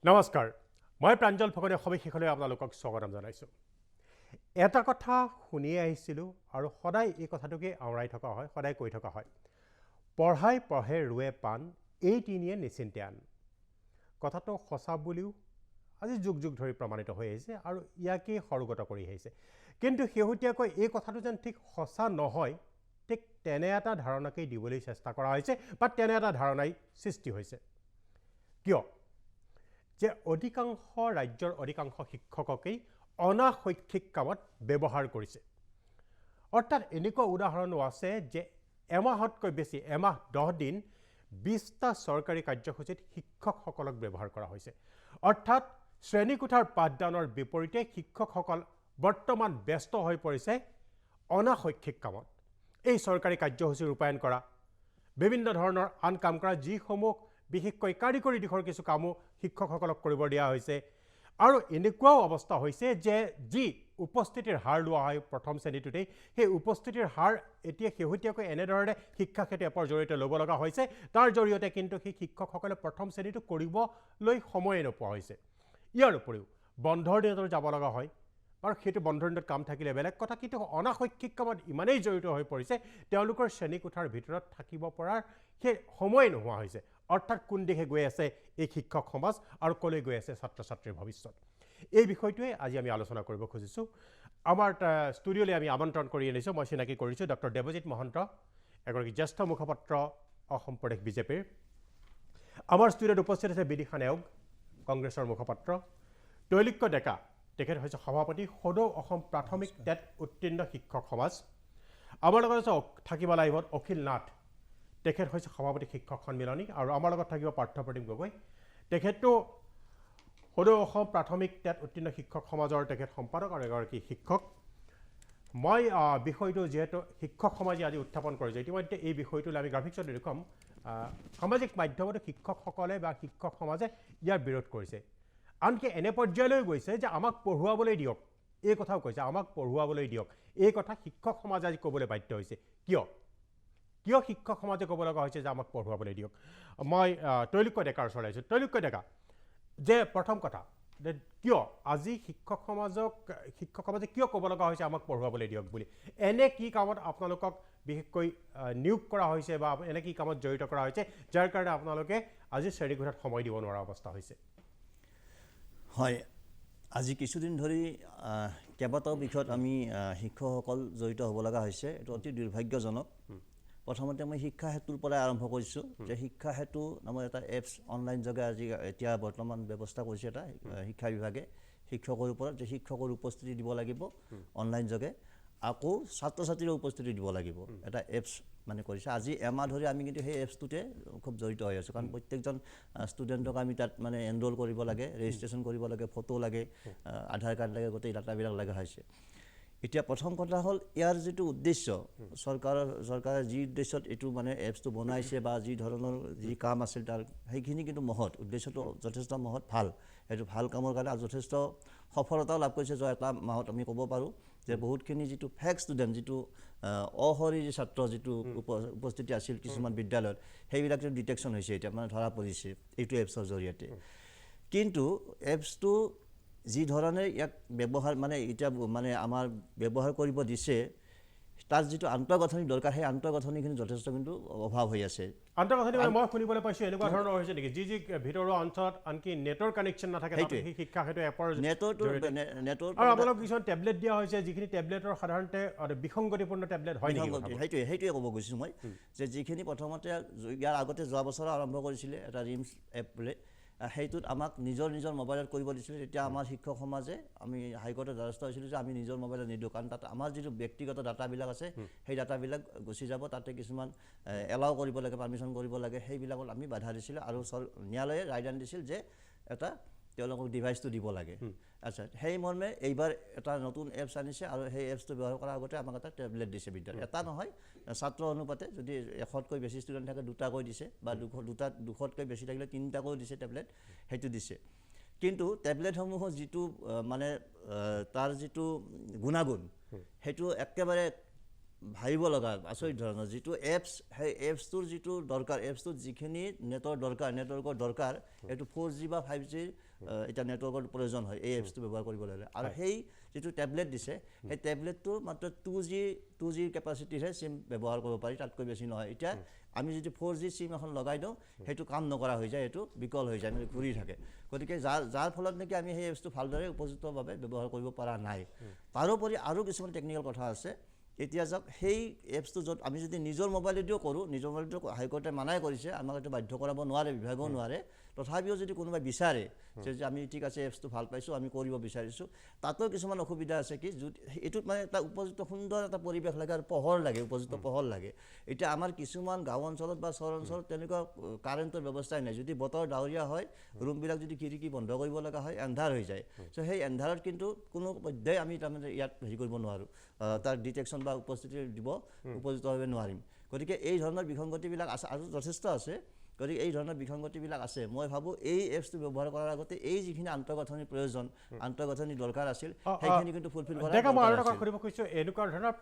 নমস্কাৰ মই প্ৰাঞ্জল ফুকনে সবিশেষলৈ আপোনালোকক স্বাগতম জনাইছোঁ এটা কথা শুনি আহিছিলোঁ আৰু সদায় এই কথাটোকে আওৰাই থকা হয় সদায় কৈ থকা হয় পঢ়াই পঢ়ে ৰুৱে পাণ এই তিনিয়ে নিশ্চিন্তে আন কথাটো সঁচা বুলিও আজি যুগ যুগ ধৰি প্ৰমাণিত হৈ আহিছে আৰু ইয়াকে সৰুগত কৰি আহিছে কিন্তু শেহতীয়াকৈ এই কথাটো যেন ঠিক সঁচা নহয় ঠিক তেনে এটা ধাৰণাকেই দিবলৈ চেষ্টা কৰা হৈছে বা তেনে এটা ধাৰণাই সৃষ্টি হৈছে কিয় যে অধিকাংশ ৰাজ্যৰ অধিকাংশ শিক্ষককেই অনাশৈক্ষিক কামত ব্যৱহাৰ কৰিছে অৰ্থাৎ এনেকুৱা উদাহৰণো আছে যে এমাহতকৈ বেছি এমাহ 10 দিন 20টা চৰকাৰী কাৰ্যসূচীত শিক্ষকসকলক ব্যৱহাৰ কৰা হৈছে অৰ্থাৎ শ্ৰেণীকোঠাৰ পাঠদানৰ বিপৰীতে শিক্ষকসকল বৰ্তমান ব্যস্ত হৈ পৰিছে অনাশৈক্ষিক কামত এই চৰকাৰী কাৰ্যসূচী ৰূপায়ণ কৰা বিভিন্ন ধৰণৰ আন কাম কৰা যিসমূহ বিশেষকৈ কাৰিকৰী দিশৰ কিছু কামো শিক্ষকসকলক কৰিব দিয়া হৈছে আৰু এনেকুৱাও অৱস্থা হৈছে যে যি উপস্থিতিৰ হাৰ লোৱা হয় প্ৰথম শ্ৰেণীটোতেই সেই উপস্থিতিৰ হাৰ এতিয়া শেহতীয়াকৈ এনেধৰণে শিক্ষা ক্ষেত্ৰ এপৰ জৰিয়তে ল'ব লগা হৈছে তাৰ জৰিয়তে কিন্তু সেই শিক্ষকসকলে প্ৰথম শ্ৰেণীটো কৰিবলৈ সময় নোপোৱা হৈছে ইয়াৰ উপৰিও বন্ধৰ দিনতো যাব লগা হয় আৰু সেইটো বন্ধৰ দিনত কাম থাকিলে বেলেগ কথা কিন্তু অনাশৈক্ষিক কামত ইমানেই জড়িত হৈ পৰিছে তেওঁলোকৰ শ্ৰেণীকোঠাৰ ভিতৰত থাকিব পৰাৰ সেই সময় নোহোৱা হৈছে অৰ্থাৎ কোন দিশে গৈ আছে এই শিক্ষক সমাজ আৰু কলৈ গৈ আছে ছাত্ৰ ছাত্ৰীৰ ভৱিষ্যত এই বিষয়টোৱে আজি আমি আলোচনা কৰিব খুজিছোঁ আমাৰ ষ্টুডিঅ'লৈ আমি আমন্ত্ৰণ কৰি আনিছোঁ মই চিনাকি কৰিছোঁ ডক্টৰ দেৱজিৎ মহন্ত এগৰাকী জ্যেষ্ঠ মুখপাত্ৰ অসম প্ৰদেশ বিজেপিৰ আমাৰ ষ্টুডিঅ'ত উপস্থিত আছে বিদিশা নেওগ কংগ্ৰেছৰ মুখপাত্ৰ তৈলক্য ডেকা তেখেত হৈছে সভাপতি সদৌ অসম প্ৰাথমিক টেট উত্তীৰ্ণ শিক্ষক সমাজ আমাৰ লগত আছে থাকিব লাগিব অখিল নাথ তেখেত হৈছে সভাপতি শিক্ষক সন্মিলনী আৰু আমাৰ লগত থাকিব পাৰ্থপ্ৰতিম গগৈ তেখেতটো সদৌ অসম প্ৰাথমিক টেট উত্তীৰ্ণ শিক্ষক সমাজৰ তেখেত সম্পাদক আৰু এগৰাকী শিক্ষক মই বিষয়টো যিহেতু শিক্ষক সমাজে আজি উত্থাপন কৰিছে ইতিমধ্যে এই বিষয়টোলৈ আমি গ্ৰাফিক্সত দেখুৱাম সামাজিক মাধ্যমতো শিক্ষকসকলে বা শিক্ষক সমাজে ইয়াৰ বিৰোধ কৰিছে আনকি এনে পৰ্যায়লৈ গৈছে যে আমাক পঢ়ুৱাবলৈ দিয়ক এই কথাও কৈছে আমাক পঢ়ুৱাবলৈ দিয়ক এই কথা শিক্ষক সমাজে আজি ক'বলৈ বাধ্য হৈছে কিয় শিক্ষক সমাজে ক'ব লগা হৈছে যে আমাক পঢ়ুৱাবলৈ দিয়ক মই তৈলক্য ডেকাৰ ওচৰলৈ আহিছোঁ তৈলক্য ডেকা যে প্ৰথম কথা কিয় আজি শিক্ষক সমাজে কিয় ক'ব লগা হৈছে আমাক পঢ়ুৱাবলৈ দিয়ক বুলি এনে কি কামত আপোনালোকক বিশেষকৈ নিয়োগ কৰা হৈছে বা এনে কি কামত জড়িত কৰা হৈছে যাৰ কাৰণে আপোনালোকে আজি শ্ৰেণীকোঠাত সময় দিব নোৱাৰা অৱস্থা হৈছে হয় আজি কিছুদিন ধৰি কেইবাটাও বিষয়ত আমি শিক্ষকসকল জড়িত হ'ব লগা হৈছে এইটো অতি দুৰ্ভাগ্যজনক প্ৰথমতে মই শিক্ষা সেতুৰ পৰাই আৰম্ভ কৰিছোঁ যে শিক্ষা সেতু নামৰ এটা এপছ অনলাইন যোগে আজি এতিয়া বৰ্তমান ব্যৱস্থা কৰিছে এটা শিক্ষা বিভাগে শিক্ষকৰ ওপৰত যে শিক্ষকৰ উপস্থিতি দিব লাগিব অনলাইন যোগে আকৌ ছাত্ৰ ছাত্ৰীৰ উপস্থিতি দিব লাগিব এটা এপছ মানে কৰিছে আজি এমাহ ধৰি আমি কিন্তু সেই এপছটোতে খুব জড়িত হৈ আছোঁ কাৰণ প্ৰত্যেকজন ষ্টুডেণ্টক আমি তাত মানে এনৰোল কৰিব লাগে ৰেজিষ্ট্ৰেশ্যন কৰিব লাগে ফটো লাগে আধাৰ কাৰ্ড লাগে গোটেই ডাটাবিলাক লগা হৈছে এতিয়া প্ৰথম কথা হ'ল ইয়াৰ যিটো উদ্দেশ্য চৰকাৰে যি উদ্দেশ্যত এইটো মানে এপছটো বনাইছে বা যি ধৰণৰ যি কাম আছিল তাৰ সেইখিনি কিন্তু মহৎ উদ্দেশ্যটো যথেষ্ট মহৎ ভাল এইটো ভাল কামৰ কাৰণে যথেষ্ট সফলতাও লাভ কৰিছে যোৱা এটা মাহত আমি ক'ব পাৰোঁ যে বহুতখিনি যিটো ফেক ষ্টুডেণ্ট যিটো অশৰীৰী ছাত্ৰ যিটো উপস্থিতি আছিল কিছুমান বিদ্যালয়ত সেইবিলাক ডিটেকশ্যন হৈছে এতিয়া মানে ধৰা পৰিছে এইটো এপছৰ জৰিয়তে কিন্তু এপছটো যি ধৰণে ইয়াক ব্যৱহাৰ মানে এতিয়া মানে আমাৰ ব্যৱহাৰ কৰিব দিছে তাৰ যিটো আন্তঃগাঁথনি দৰকাৰ সেই আন্তঃগাঁথনিখিনি যথেষ্ট কিন্তু অভাৱ হৈ আছে আন্তঃগাঁথনি মই শুনিবলৈ পাইছোঁ এনেকুৱা ধৰণৰ হৈছে নেকি যি ভিতৰুৱা অঞ্চলত আনকি নেটৰ কানেকশ্যন নাথাকে সেই শিক্ষা সেইটো এপৰ নেটৰ আৰু আপোনালোক কিছুমান টেবলেট দিয়া হৈছে যিখিনি টেবলেটৰ সাধাৰণতে বিসংগতিপূৰ্ণ টেবলেট হয় সেইটোৱে ক'ব গৈছোঁ মই যে যিখিনি প্ৰথমতে ইয়াৰ আগতে যোৱা বছৰ আৰম্ভ কৰিছিলে এটা ৰিমছ এপ বোলে সেইটোত আমাক নিজৰ মোবাইলত কৰিব দিছিলে তেতিয়া আমাৰ শিক্ষক সমাজে আমি হাইকোৰ্টৰ দ্বাৰস্থ হৈছিলোঁ যে আমি নিজৰ মোবাইলত নিদিওঁ কাৰণ তাত আমাৰ যিটো ব্যক্তিগত ডাটাবিলাক আছে সেই ডাটাবিলাক গুচি যাব তাতে কিছুমান এলাও কৰিব লাগে পাৰ্মিশ্যন কৰিব লাগে সেইবিলাকত আমি বাধা দিছিলোঁ আৰু ন্যায়ালয়ে ৰায়দান দিছিল যে এটা তেওঁলোকক ডিভাইচটো দিব লাগে আচ্ছা সেই মৰ্মে এইবাৰ এটা নতুন এপছ আনিছে আৰু সেই এপছটো ব্যৱহাৰ কৰাৰ আগতে আমাক এটা টেবলেট দিছে বিদ্যালয় এটা নহয় ছাত্ৰ অনুপাতে যদি 100তকৈ বেছি ষ্টুডেণ্ট থাকে 2টাকৈ দিছে বা 200তকৈ বেছি থাকিলে 3টাকৈ দিছে টেবলেট সেইটো দিছে কিন্তু টেবলেটসমূহৰ যিটো মানে তাৰ যিটো গুণাগুণ সেইটো একেবাৰে ভাবিব লগা আচৰিত ধৰণৰ যিটো এপছ সেই এপছটোৰ যিটো দৰকাৰ এপছটোত যিখিনি নেটৱৰ্কৰ দৰকাৰ এইটো 4G বা 5G এটা নেটৱৰ্কৰ প্ৰয়োজন হয় এই এপছটো ব্যৱহাৰ কৰিব লাগে আৰু সেই যিটো টেবলেট দিছে সেই টেবলেটটো মাত্ৰ 2G কেপাচিটিৰহে চিম ব্যৱহাৰ কৰিব পাৰি তাতকৈ বেছি নহয় এতিয়া আমি যদি 4G চিম এখন লগাই দিওঁ সেইটো কাম নকৰা হৈ যায় এইটো বিকল হৈ যায় মানে ঘূৰি থাকে গতিকে যাৰ ফলত নেকি আমি সেই এপছটো ভালদৰে উপযুক্তভাৱে ব্যৱহাৰ কৰিব পৰা নাই তাৰোপৰি আৰু কিছুমান টেকনিকেল কথা আছে এতিয়া যাওক সেই এপছটো য'ত আমি যদি নিজৰ মোবাইলেদিও কৰোঁ নিজৰ মোবাইলটো হাইকোৰ্টে মানাই কৰিছে আমাক এইটো বাধ্য কৰাব নোৱাৰে বিভাগেও নোৱাৰে তথাপিও যদি কোনোবাই বিচাৰে যে আমি ঠিক আছে এপছটো ভাল পাইছোঁ আমি কৰিব বিচাৰিছোঁ তাতো কিছুমান অসুবিধা আছে কি এইটোত মানে এটা উপযুক্ত সুন্দৰ এটা পৰিৱেশ লাগে আৰু পোহৰ লাগে উপযুক্ত পোহৰ লাগে এতিয়া আমাৰ কিছুমান গাঁও অঞ্চলত বা চহৰ অঞ্চলত তেনেকুৱা কাৰেণ্টৰ ব্যৱস্থাই নাই যদি বতৰ ডাৱৰীয়া হয় ৰুমবিলাক যদি খিৰিকী বন্ধ কৰিব লগা হয় এন্ধাৰ হৈ যায় চ' সেই এন্ধাৰত কিন্তু কোনো পধ্যেই আমি তাৰমানে ইয়াত হেৰি কৰিব নোৱাৰোঁ তাৰ ডিটেকশ্যন বা উপস্থিতি দিব উপযুক্তভাৱে নোৱাৰিম গতিকে এই ধৰণৰ বিসংগতিবিলাক আছে আৰু যথেষ্ট আছে গতিকে এই ধৰণৰ বিসংগতিবিলাক আছে মই ভাবোঁ এই এপছটো ব্যৱহাৰ কৰাৰ আগতে এই যিখিনি আন্তঃগাঁথনিৰ প্ৰয়োজন আন্তঃগাঁথনি দৰকাৰ আছিল সেইখিনি কিন্তু ফুলফিল কৰা মই আৰু এটা কৰিব খুজিছোঁ এনেকুৱা ধৰণৰ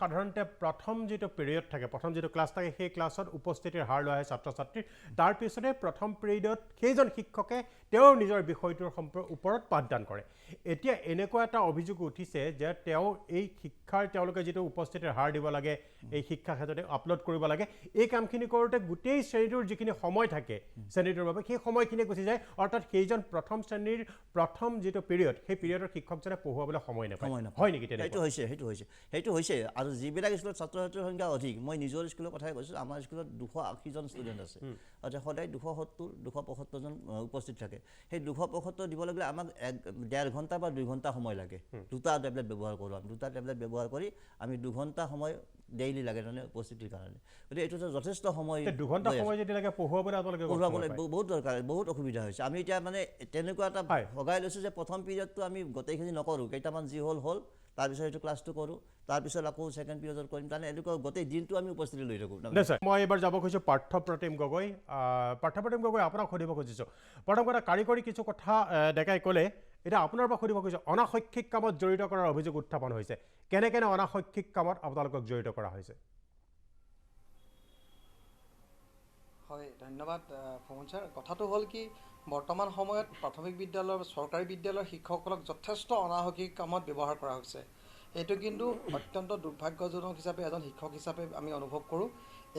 সাধাৰণতে প্ৰথম যিটো পিৰিয়ড থাকে প্ৰথম যিটো ক্লাছ থাকে সেই ক্লাছত উপস্থিতিৰ হাৰ লোৱা হয় ছাত্ৰ ছাত্ৰীৰ তাৰপিছতে প্ৰথম পিৰিয়ডত সেইজন শিক্ষকে তেওঁৰ নিজৰ বিষয়টোৰ ওপৰত পাঠদান কৰে এতিয়া এনেকুৱা এটা অভিযোগ উঠিছে যে তেওঁ এই তেওঁলোকে যিটো উপস্থিতিৰ হাৰ দিব লাগে এই শিক্ষা ক্ষেত্ৰতে আপলোড কৰিব লাগে এই কামখিনি কৰোঁতে গোটেই শ্ৰেণীটোৰ যিখিনি সময় থাকে শ্ৰেণীটোৰ বাবে সেই সময়খিনি গুচি যায় অৰ্থাৎ সেইজন প্ৰথম শ্ৰেণীৰ প্ৰথম যিটো পিৰিয়ড সেই পিৰিয়ডৰ শিক্ষকজনে পঢ়ুৱাবলৈ সময় নাপায় হয় নেকি সেইটো হৈছে আৰু যিবিলাক স্কুলত ছাত্ৰ ছাত্ৰীৰ সংখ্যা অধিক মই নিজৰ স্কুলৰ কথাই কৈছোঁ আমাৰ স্কুলত 280জন ষ্টুডেণ্ট আছে অৰ্থাৎ সদায় 270-275জন উপস্থিত থাকে সেই 275 দিব লাগিলে আমাক 1.5 ঘণ্টা বা 2 ঘণ্টা সময় লাগে দুটা টেবলেট ব্যৱহাৰ কৰোঁ দুটা টেবলেট ব্যৱহাৰ কৰি আমি 2 ঘণ্টা সময় ডেইলি লাগে মানে উপস্থিতিৰ কাৰণে গতিকে এইটো যথেষ্ট সময় 2 ঘণ্টা সময় যদি লাগে পঢ়ুৱাবলৈ বহুত দৰকাৰ বহুত অসুবিধা হৈছে আমি এতিয়া মানে তেনেকুৱা এটা ভগাই লৈছোঁ যে প্ৰথম পিৰিয়ডটো আমি গোটেইখিনি নকৰোঁ কেইটামান যি হ'ল তাৰপিছত এইটো ক্লাছটো কৰোঁ তাৰপিছত আকৌ ছেকেণ্ড পিৰিয়ডত কৰিম তাৰমানে এনেকুৱা গোটেই দিনটো আমি উপস্থিতি লৈ থাকোঁ মই এইবাৰ যাব খুজিছোঁ পাৰ্থপ্ৰতিম গগৈ আপোনাক সুধিব খুজিছোঁ প্ৰথম কথা কাৰিকৰী কিছু কথা ডেকাই ক'লে এতিয়া আপোনাৰ পৰা সুধিব খুজিছোঁ অনাশৈক্ষিক কামত জড়িত কৰাৰ অভিযোগ উত্থাপন হৈছে কেনে অনাশৈক্ষিক কামত আপোনালোকক জড়িত কৰা হৈছে হয় ধন্যবাদ ফমন ছাৰ কথাটো হ'ল কি বৰ্তমান সময়ত প্ৰাথমিক বিদ্যালয় চৰকাৰী বিদ্যালয়ৰ শিক্ষকসকলক যথেষ্ট অনাশৈক্ষিক কামত ব্যৱহাৰ কৰা হৈছে এইটো কিন্তু অত্যন্ত দুৰ্ভাগ্যজনক হিচাপে এজন শিক্ষক হিচাপে আমি অনুভৱ কৰোঁ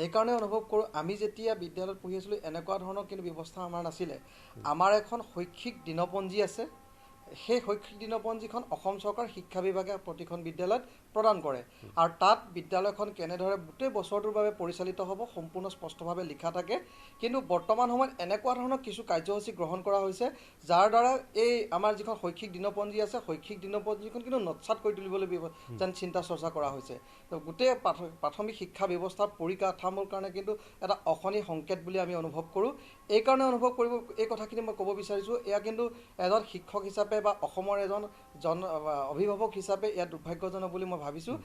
এইকাৰণে অনুভৱ কৰোঁ আমি যেতিয়া বিদ্যালয়ত পঢ়ি আছিলোঁ এনেকুৱা ধৰণৰ কিন্তু ব্যৱস্থা আমাৰ নাছিলে আমাৰ এখন শৈক্ষিক দিনপঞ্জী আছে সেই শৈক্ষিক দিনপঞ্জীখন অসম চৰকাৰ শিক্ষা বিভাগে প্ৰতিখন বিদ্যালয়ত প্ৰদান কৰে আৰু তাত বিদ্যালয়খন কেনেদৰে গোটেই বছৰটোৰ বাবে পৰিচালিত হ'ব সম্পূৰ্ণ স্পষ্টভাৱে লিখা থাকে কিন্তু বৰ্তমান সময়ত এনেকুৱা ধৰণৰ কিছু কাৰ্যসূচী গ্ৰহণ কৰা হৈছে যাৰ দ্বাৰা এই আমাৰ যিখন শৈক্ষিক দিনপঞ্জী আছে শৈক্ষিক দিনপঞ্জীখন কিন্তু নৎসাত কৰি তুলিবলৈ যেন চিন্তা চৰ্চা কৰা হৈছে গোটেই প্ৰাথমিক শিক্ষা ব্যৱস্থাৰ পৰিকাঠামোৰ কাৰণে কিন্তু এটা অশনি সংকেত বুলি আমি অনুভৱ কৰোঁ এইকাৰণে অনুভৱ কৰিব এই কথাখিনি মই ক'ব বিচাৰিছোঁ এয়া কিন্তু এজন শিক্ষক হিচাপে বা অসমৰ এজন অভিভাৱক হিচাপে ইয়াত দুৰ্ভাগ্যজনক বুলি মই ভাবিছোঁ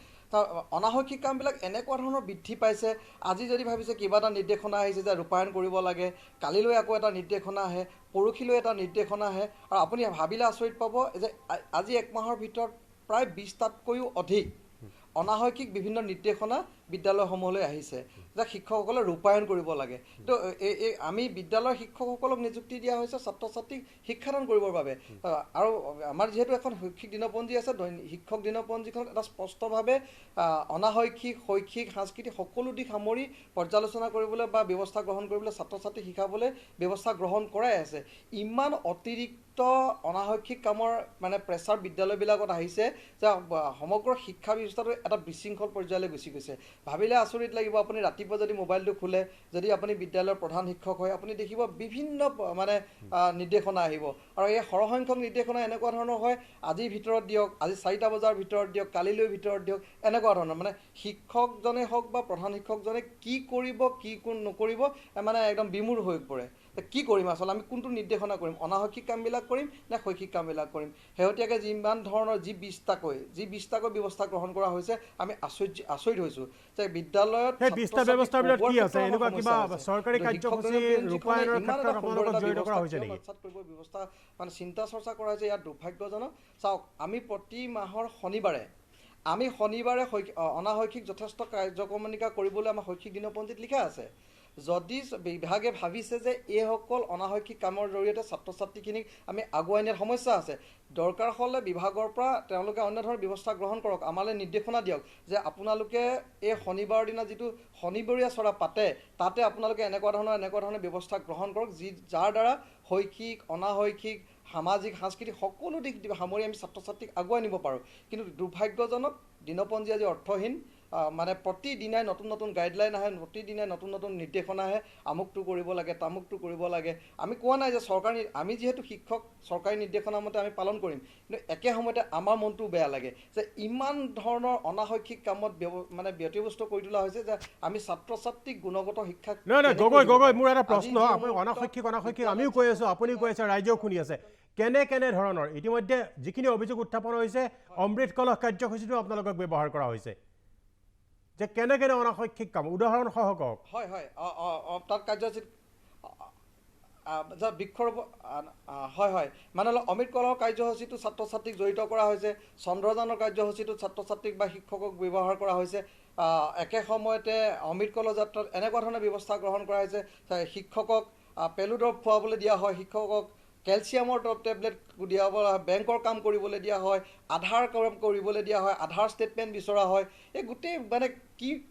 অনাশৈক্ষিক কামবিলাক এনেকুৱা ধৰণৰ বৃদ্ধি পাইছে আজি যদি ভাবিছে কিবা এটা নিৰ্দেশনা আহিছে যে ৰূপায়ণ কৰিব লাগে কালিলৈ আকৌ এটা নিৰ্দেশনা আহে পৰহিলৈ এটা নিৰ্দেশনা আহে আৰু আপুনি ভাবিলে আচৰিত পাব যে আজি 1 মাহৰ ভিতৰত প্ৰায় 20টাতকৈও অধিক অনাশৈক্ষিক বিভিন্ন নিৰ্দেশনা বিদ্যালয়সমূহলৈ আহিছে যে শিক্ষকসকলে ৰূপায়ণ কৰিব লাগে তো আমি বিদ্যালয়ৰ শিক্ষকসকলক নিযুক্তি দিয়া হৈছে ছাত্ৰ ছাত্ৰীক শিক্ষাদান কৰিবৰ বাবে আৰু আমাৰ যিহেতু এখন শৈক্ষিক দিনপঞ্জী আছে শিক্ষক দিনপঞ্জীখনত এটা স্পষ্টভাৱে অনাশৈক্ষিক শৈক্ষিক সাংস্কৃতিক সকলো দিশ সামৰি পৰ্যালোচনা কৰিবলৈ বা ব্যৱস্থা গ্ৰহণ কৰিবলৈ ছাত্ৰ ছাত্ৰীক শিকাবলৈ ব্যৱস্থা গ্ৰহণ কৰাই আছে ইমান অতিৰিক্ত অনাশৈক্ষিক কামৰ মানে প্ৰেছাৰ বিদ্যালয়বিলাকত আহিছে যে সমগ্ৰ শিক্ষা ব্যৱস্থাটো এটা বিশৃংখল পৰ্যায়লৈ গুচি গৈছে ভাবিলে আচৰিত লাগিব আপুনি ৰাতিপুৱা যদি মোবাইলটো খোলে যদি আপুনি বিদ্যালয়ৰ প্ৰধান শিক্ষক হয় আপুনি দেখিব বিভিন্ন মানে নিৰ্দেশনা আহিব আৰু এই সৰহসংখ্যক নিৰ্দেশনা এনেকুৱা ধৰণৰ হয় আজিৰ ভিতৰত দিয়ক আজি 4টা বজাৰ ভিতৰত দিয়ক কালিলৈ ভিতৰত দিয়ক এনেকুৱা ধৰণৰ মানে শিক্ষকজনে হওক বা প্ৰধান শিক্ষকজনে কি কৰিব কি নকৰিব মানে একদম বিমূঢ় হৈ পৰে কি কৰিম আচলতে আমি কোনটো নিৰ্দেশনা কৰিম অনাশৈক্ষিক কামবিলাক কৰিম নে শৈক্ষিক কামবিলাক কৰিম শেহতীয়াকৈ যিমান ধৰণৰ যি 20টাকৈ ব্যৱস্থা গ্ৰহণ কৰা হৈছে আমি আচৰিত হৈছোঁ যে বিদ্যালয়ত চৰকাৰী কাৰ্যসূচী ৰূপায়ণৰ ক্ষেত্ৰত আপোনালোকক জড়িত কৰা হৈছে নেকি ব্যৱস্থা মানে চিন্তা চৰ্চা কৰা হৈছে ইয়াত দুৰ্ভাগ্যজনক চাওক আমি প্ৰতি মাহৰ শনিবাৰে আমি শনিবাৰে অনাশৈক্ষিক যথেষ্ট কাৰ্যক্ৰমণিকা কৰিবলৈ আমাৰ শৈক্ষিক দিনপঞ্জীত লিখা আছে। যদি বিভাগে ভাবিছে যে এইসকল অনাশৈক্ষিক কামৰ জৰিয়তে ছাত্ৰ ছাত্ৰীখিনিক আমি আগুৱাই নিয়াত সমস্যা আছে, দৰকাৰ হ'লে বিভাগৰ পৰা তেওঁলোকে অন্য ধৰণৰ ব্যৱস্থা গ্ৰহণ কৰক, আমালৈ নিৰ্দেশনা দিয়ক যে আপোনালোকে এই শনিবাৰৰ দিনা যিটো শনিবৰীয়া চৰা পাতে তাতে আপোনালোকে এনেকুৱা ধৰণৰ ব্যৱস্থা গ্ৰহণ কৰক, যাৰ দ্বাৰা শৈক্ষিক অনাশৈক্ষিক সামাজিক সাংস্কৃতিক সকলো দিশ সামৰি আমি ছাত্ৰ ছাত্ৰীক আগুৱাই নিব পাৰোঁ। কিন্তু দুৰ্ভাগ্যজনক দিনপঞ্জী আজি অৰ্থহীন। মানে প্ৰতিদিনাই নতুন গাইডলাইন আহে, প্ৰতিদিনাই নতুন নিৰ্দেশনা আহে, আমুকটো কৰিব লাগে তামুকটো কৰিব লাগে। আমি কোৱা নাই যে আমি যিহেতু শিক্ষক চৰকাৰী নিৰ্দেশনা মতে আমি পালন কৰিম, কিন্তু একে সময়তে আমাৰ মনটো বেয়া লাগে যে ইমান ধৰণৰ অনাশৈক্ষিক কামত মানে ব্যতিব্যস্ত কৰি তোলা হৈছে যে আমি ছাত্ৰ ছাত্ৰীক গুণগত শিক্ষা গগৈ মোৰ এটা প্ৰশ্ন, আপুনি অনাশৈক্ষিক আমিও কৈ আছোঁ, আপুনিও কৈ আছে, ৰাইজেও শুনি আছে, কেনে ধৰণৰ ইতিমধ্যে যিখিনি অভিযোগ উত্থাপন হৈছে অমৃত কলহ কাৰ্যসূচীটো আপোনালোকক ব্যৱহাৰ কৰা হৈছে, যে কেনে অনাশৈক্ষিক কাম উদাহৰণ সহ কওক। হয় তাত কাৰ্যসূচীত বৃক্ষৰোপণ হয় মানে অমৃত কলহৰ কাৰ্যসূচীটো ছাত্ৰ ছাত্ৰীক জড়িত কৰা হৈছে, চন্দ্ৰযানৰ কাৰ্যসূচীটো ছাত্ৰ ছাত্ৰীক বা শিক্ষকক ব্যৱহাৰ কৰা হৈছে। একে সময়তে অমৃত কলহ যাত্ৰাত এনেকুৱা ধৰণৰ ব্যৱস্থা গ্ৰহণ কৰা হৈছে, শিক্ষকক পেলুড্ৰপ খুৱাবলৈ দিয়া হয়, শিক্ষকক কেলছিয়ামৰ টেবলেট দিয়া হয়, বেংকৰ কাম কৰিবলৈ দিয়া হয়, আধাৰ কাম কৰিবলৈ দিয়া হয়, আধাৰ ষ্টেটমেণ্ট বিচৰা হয়। এই গোটেই মানে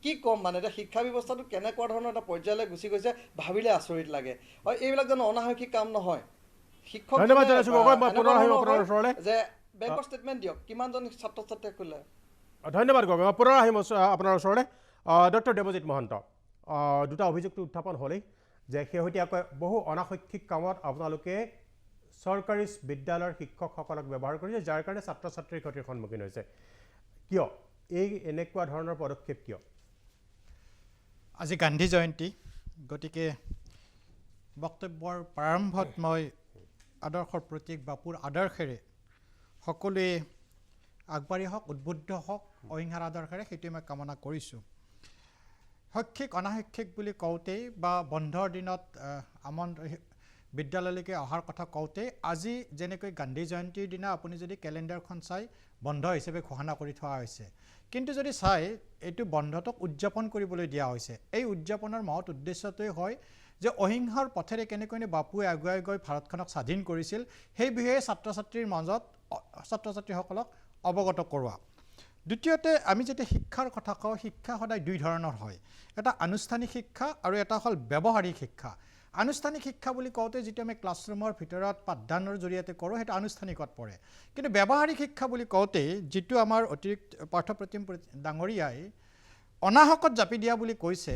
কি ক'ম, মানে এতিয়া শিক্ষা ব্যৱস্থাটো কেনেকুৱা ধৰণৰ এটা পৰ্যায়লৈ গুচি গৈছে ভাবিলে আচৰিত লাগে। হয়, এইবিলাক জানো অনাশৈক্ষিক কাম নহয়? শিক্ষক যে বেংকৰ ষ্টেটমেণ্ট দিয়ক, কিমানজন ছাত্ৰ ছাত্ৰীয়ে খোলে। ধন্যবাদ গগৈ, মই পুনৰ আহিম আপোনাৰ ওচৰলৈ। ডক্টৰ দেৱজিৎ মহন্ত, দুটা অভিযোগটো উত্থাপন হ'লেই যে শেহতীয়াকৈ বহু অনাশৈক্ষিক কামত আপোনালোকে চৰকাৰী বিদ্যালয়ৰ শিক্ষকসকলক ব্যৱহাৰ কৰিছে, যাৰ কাৰণে ছাত্ৰ ছাত্ৰীৰ ক্ষতিৰ সন্মুখীন হৈছে। কিয় এনেকুৱা ধৰণৰ পদক্ষেপ কিয়? আজি গান্ধী জয়ন্তী, গতিকে বক্তব্যৰ প্ৰাৰম্ভত মই আদৰ্শৰ প্ৰতীক বাপুৰ আদৰ্শেৰে সকলোৱে আগবাঢ়ি হওক, উদ্বুদ্ধ হওক অহিংসাৰ আদৰ্শেৰে, সেইটোৱে মই কামনা কৰিছোঁ। শৈক্ষিক অনাশৈক্ষিক বুলি কওঁতেই বা বন্ধৰ দিনত বিদ্যালয়লৈকে অহাৰ কথা কওঁতে, আজি যেনেকৈ গান্ধী জয়ন্তীৰ দিনা আপুনি যদি কেলেণ্ডাৰখন চাই বন্ধ হিচাপে ঘোষণা কৰি থোৱা হৈছে, কিন্তু যদি চাই এইটো বন্ধটোক উদযাপন কৰিবলৈ দিয়া হৈছে। এই উদযাপনৰ মহৎ উদ্দেশ্যটোৱে হয় যে অহিংসাৰ পথেৰে কেনেকৈ বাপুৱে আগুৱাই গৈ ভাৰতখনক স্বাধীন কৰিছিল সেই বিষয়ে ছাত্ৰ ছাত্ৰীৰ মাজত ছাত্ৰ ছাত্ৰীসকলক অৱগত কৰোৱা। দ্বিতীয়তে আমি যেতিয়া শিক্ষাৰ কথা কওঁ, শিক্ষা সদায় দুই ধৰণৰ হয়, এটা আনুষ্ঠানিক শিক্ষা আৰু এটা হ'ল ব্যৱহাৰিক শিক্ষা। আনুষ্ঠানিক শিক্ষা বুলি কওঁতে যিটো আমি ক্লাছৰুমৰ ভিতৰত পাঠদানৰ জৰিয়তে কৰোঁ সেইটো আনুষ্ঠানিকত পৰে, কিন্তু ব্যৱহাৰিক শিক্ষা বুলি কওঁতে যিটো আমাৰ অতিৰিক্ত পাৰ্থপ্ৰতিম ডাঙৰীয়াই অনাহকত জাপি দিয়া বুলি কৈছে,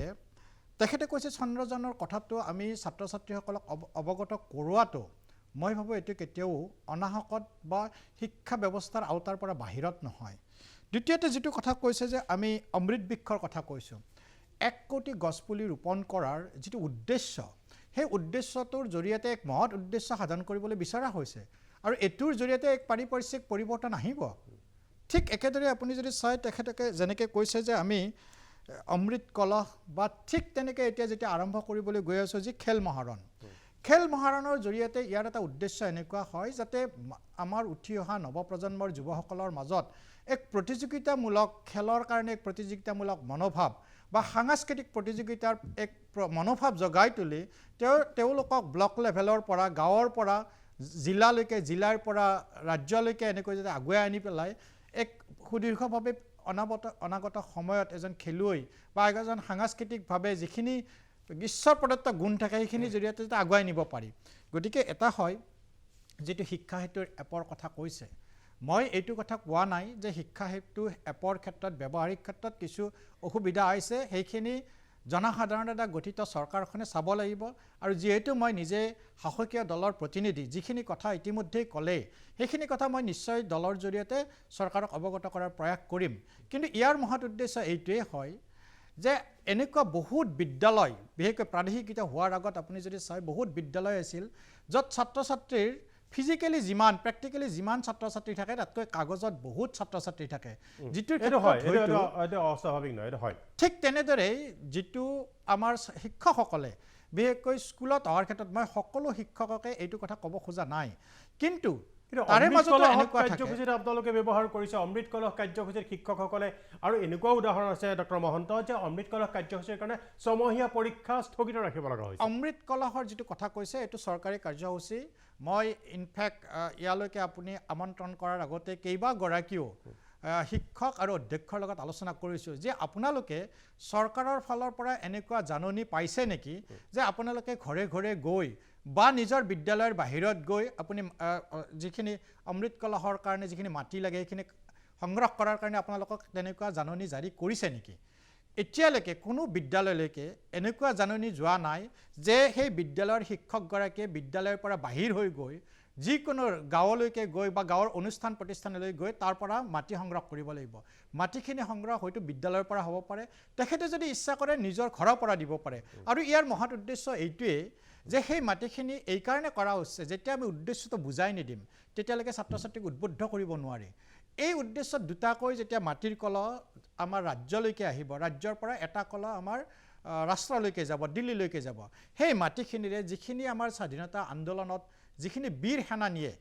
তেখেতে কৈছে চন্দ্ৰযানৰ কথাটো আমি ছাত্ৰ ছাত্ৰীসকলক অৱগত কৰোৱাটো, মই ভাবোঁ এইটো কেতিয়াও অনাহকত বা শিক্ষা ব্যৱস্থাৰ আওতাৰ পৰা বাহিৰত নহয়। দ্বিতীয়তে যিটো কথা কৈছে যে আমি অমৃত বৃক্ষৰ কথা কৈছোঁ, 1 কোটি গছপুলি ৰোপণ কৰাৰ যিটো উদ্দেশ্য, সেই উদ্দেশ্যটোৰ জৰিয়তে এক মহৎ উদ্দেশ্য সাধন কৰিবলৈ বিচৰা হৈছে আৰু এইটোৰ জৰিয়তে এক পাৰিপাৰ্শ্বিক পৰিৱৰ্তন আহিব। ঠিক একেদৰে আপুনি যদি চাই, তেখেতে যেনেকৈ কৈছে যে আমি অমৃত কলহ বা ঠিক তেনেকৈ এতিয়া যেতিয়া আৰম্ভ কৰিবলৈ গৈ আছোঁ যি খেল মহাৰণৰ জৰিয়তে ইয়াৰ এটা উদ্দেশ্য এনেকুৱা হয় যাতে আমাৰ উঠি অহা নৱপ্ৰজন্মৰ যুৱসকলৰ মাজত এক প্ৰতিযোগিতামূলক খেলৰ কাৰণে এক প্ৰতিযোগিতামূলক মনোভাৱ বা সাংস্কৃতিক প্ৰতিযোগিতাৰ এক মনোভাৱ জগাই তুলি তেওঁলোকক ব্লক লেভেলৰ পৰা, গাঁৱৰ পৰা জিলালৈকে, জিলাৰ পৰা ৰাজ্যলৈকে এনেকৈ যাতে আগুৱাই আনি পেলাই এক সুদীৰ্ঘভাৱে অনাগত সময়ত এজন খেলুৱৈ বা এজন সাংস্কৃতিকভাৱে যিখিনি ঈশ্বৰ প্ৰদত্ত গুণ থাকে সেইখিনিৰ জৰিয়তে যাতে আগুৱাই নিব পাৰি। গতিকে এটা হয় যিটো শিক্ষা সেতুৰ এপৰ কথা কৈছে, মই এইটো কথা কোৱা নাই যে শিক্ষা সেতু এপৰ ক্ষেত্ৰত ব্যৱহাৰিক ক্ষেত্ৰত কিছু অসুবিধা আহিছে, সেইখিনি জনসাধাৰণ এটা গঠিত চৰকাৰখনে চাব লাগিব। আৰু যিহেতু মই নিজে শাসকীয় দলৰ প্ৰতিনিধি, যিখিনি কথা ইতিমধ্যেই ক'লে সেইখিনি কথা মই নিশ্চয় দলৰ জৰিয়তে চৰকাৰক অৱগত কৰাৰ প্ৰয়াস কৰিম। কিন্তু ইয়াৰ মহৎ উদ্দেশ্য এইটোৱেই হয় যে এনেকুৱা বহুত বিদ্যালয়, বিশেষকৈ প্ৰাদেশিকতা হোৱাৰ আগত আপুনি যদি চাই বহুত বিদ্যালয় আছিল য'ত ছাত্ৰ ছাত্ৰীৰ ফিজিকেলি যিমান, প্ৰেক্টিকেলি যিমান ছাত্ৰ ছাত্ৰী থাকে তাতকৈ কাগজত বহুত ছাত্ৰ ছাত্ৰী থাকে, যিটোৰ অস্বাভাৱিক নহয়। ঠিক তেনেদৰেই যিটো আমাৰ শিক্ষকসকলে বিশেষকৈ স্কুলত অহাৰ ক্ষেত্ৰত, মই সকলো শিক্ষককে এইটো কথা ক'ব খোজা নাই, কিন্তু তাৰে মাজতো এনেকুৱা থাকে কাৰ্যসূচীত আপোনালোকে ব্যৱহাৰ কৰিছে অমৃত কলহ কাৰ্যসূচীৰ শিক্ষকসকলে আৰু এনেকুৱা উদাহৰণ আছে ডক্টৰ মহন্ত যে অমৃত কলহ কাৰ্যসূচীৰ কাৰণে ছমহীয়া পৰীক্ষা স্থগিত ৰাখিব লগা হৈছে অমৃত কলহৰ যিটো কথা কৈছে এইটো চৰকাৰী কাৰ্যসূচী মই ইনফেক্ট ইয়ালৈকে আপুনি আমন্ত্ৰণ কৰাৰ আগতে কেইবাগৰাকীও শিক্ষক আৰু অধ্যক্ষৰ লগত আলোচনা কৰিছোঁ যে আপোনালোকে চৰকাৰৰ ফালৰ পৰা এনেকুৱা জাননী পাইছে নেকি যে আপোনালোকে ঘৰে ঘৰে গৈ বা নিজৰ বিদ্যালয়ৰ বাহিৰত গৈ আপুনি যিখিনি অমৃত কলহৰ কাৰণে যিখিনি মাটি লাগে সেইখিনি সংগ্ৰহ কৰাৰ কাৰণে আপোনালোকক তেনেকুৱা জাননী জাৰি কৰিছে নেকি এতিয়ালৈকে কোনো বিদ্যালয়লৈকে এনেকুৱা জাননী যোৱা নাই যে সেই বিদ্যালয়ৰ শিক্ষকগৰাকীয়ে বিদ্যালয়ৰ পৰা বাহিৰ হৈ গৈ যিকোনো গাঁৱলৈকে গৈ বা গাঁৱৰ অনুষ্ঠান প্ৰতিষ্ঠানলৈ গৈ তাৰ পৰা মাটি সংগ্ৰহ কৰিব লাগিব মাটিখিনি সংগ্ৰহ হয়তো বিদ্যালয়ৰ পৰা হ'ব পাৰে তেখেতে যদি ইচ্ছা কৰে নিজৰ ঘৰৰ পৰা দিব পাৰে আৰু ইয়াৰ মহৎ উদ্দেশ্য এইটোৱেই যে সেই মাটিখিনি এই কাৰণে কৰা হৈছে যেতিয়া আমি উদ্দেশ্যটো বুজাই নিদিম তেতিয়ালৈকে ছাত্ৰ ছাত্ৰীক উদ্বুদ্ধ কৰিব নোৱাৰি এই উদ্দেশ্যত দুটাকৈ যেতিয়া মাটিৰ কলহ আমাৰ ৰাজ্যলৈকে আহিব ৰাজ্যৰ পৰা এটা কলহ আমাৰ ৰাষ্ট্ৰলৈকে যাব দিল্লীলৈকে যাব সেই মাটিখিনিৰে যিখিনি আমাৰ স্বাধীনতা আন্দোলনত যিখিনি বীৰ সেনানীয়ে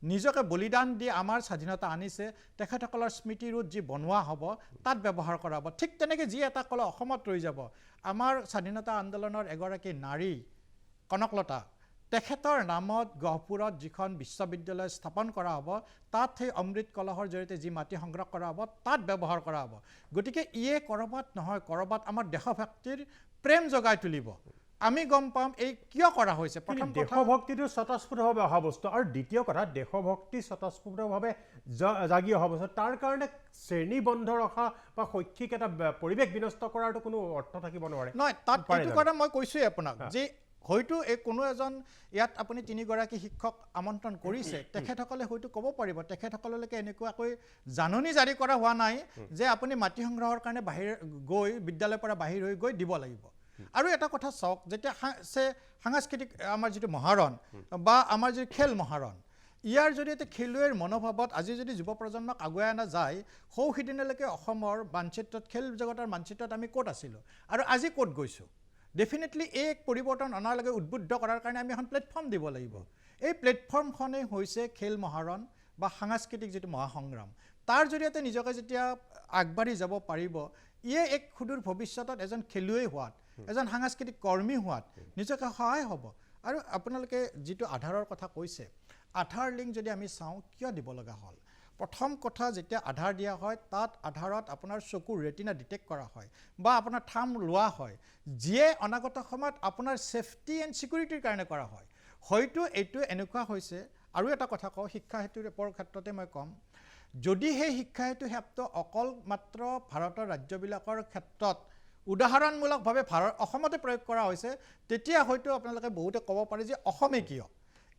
নিজকে বলিদান দি আমাৰ স্বাধীনতা আনিছে তেখেতসকলৰ স্মৃতিৰোধ যি বনোৱা হ'ব তাত ব্যৱহাৰ কৰা হ'ব ঠিক তেনেকৈ যি এটা কলহ অসমত ৰৈ যাব আমাৰ স্বাধীনতা আন্দোলনৰ এগৰাকী নাৰী কনকলতা তেখেতৰ নামত গহপুৰত যিখন বিশ্ববিদ্যালয় স্থাপন কৰা হ'ব তাত সেই অমৃত কলহৰ জৰিয়তে যি মাটি সংগ্ৰহ কৰা হ'ব তাত ব্যৱহাৰ কৰা হ'ব গতিকে ইয়ে কৰবাত নহয় কৰবাত আমাৰ দেশভক্তিৰ প্ৰেম জগাই তুলিব আমি গম পাম এই কিয় কৰা হৈছে প্ৰথম দেশভক্তিটো স্বতঃস্ফূৰ্তভাৱে অহা বস্তু আৰু দ্বিতীয় কথা দেশভক্তি স্বতঃস্ফূৰ্তভাৱে জাগি অহা বস্তু তাৰ কাৰণে শ্ৰেণী বন্ধ ৰখা বা শৈক্ষিক এটা পৰিৱেশ বিনষ্ট কৰাৰতো কোনো অৰ্থ থাকিব নোৱাৰে নহয় তাত এইটো কথা মই কৈছোঁৱেই আপোনাক যে হয়তো এই কোনো এজন ইয়াত আপুনি তিনিগৰাকী শিক্ষক আমন্ত্ৰণ কৰিছে তেখেতসকলে হয়তো ক'ব পাৰিব তেখেতসকললৈকে এনেকুৱাকৈ জাননী জাৰি কৰা হোৱা নাই যে আপুনি মাটি সংগ্ৰহৰ কাৰণে বাহিৰ গৈ বিদ্যালয়ৰ পৰা বাহিৰ হৈ গৈ দিব লাগিব আৰু এটা কথা চাওক যেতিয়া সাংস্কৃতিক আমাৰ যিটো মহাৰণ বা আমাৰ যি খেল মহাৰণ ইয়াৰ জৰিয়তে খেলুৱৈৰ মনোভাৱত আজি যদি যুৱ প্ৰজন্মক আগুৱাই অনা যায় সৌসিদিনলৈকে অসমৰ মানচিত্ৰত খেল জগতৰ মানচিত্ৰত আমি ক'ত আছিলোঁ আৰু আজি ক'ত গৈছোঁ ডেফিনেটলি এই পৰিৱৰ্তন অনাৰ লগে উদ্বুদ্ধ কৰাৰ কাৰণে আমি এখন প্লেটফৰ্ম দিব লাগিব এই প্লেটফৰ্মখনেই হৈছে খেল মহাৰণ বা সাংস্কৃতিক যিটো মহাসংগ্ৰাম তাৰ জৰিয়তে নিজকে যেতিয়া আগবাঢ়ি যাব পাৰিব ইয়ে এক সুদূৰ ভৱিষ্যতত এজন খেলুৱৈ হোৱাত এজন সাংস্কৃতিক কৰ্মী হোৱাত নিজকে সহায় হ'ব আৰু আপোনালোকে যিটো আধাৰৰ কথা কৈছে আধাৰ লিংক যদি আমি চাওঁ কিয় দিব লগা হ'ল প্ৰথম কথা যেতিয়া আধাৰ দিয়া হয় তাত আধাৰত আপোনাৰ চকুৰ ৰেটিনা ডিটেক্ট কৰা হয় বা আপোনাৰ থাম লোৱা হয় যিয়ে অনাগত সময়ত আপোনাৰ ছেফটি এণ্ড ছিকিউৰিটিৰ কাৰণে কৰা হয় হয়তো এইটো এনেকুৱা হৈছে আৰু এটা কথা কওঁ শিক্ষা হেতুৰ এপৰ ক্ষেত্ৰতে মই ক'ম যদি সেই শিক্ষা হেতু হেপটো অকল মাত্ৰ ভাৰতৰ ৰাজ্যবিলাকৰ ক্ষেত্ৰত উদাহৰণমূলকভাৱে অসমতে প্ৰয়োগ কৰা হৈছে তেতিয়া হয়তো আপোনালোকে বহুতে ক'ব পাৰে যে অসমে কিয়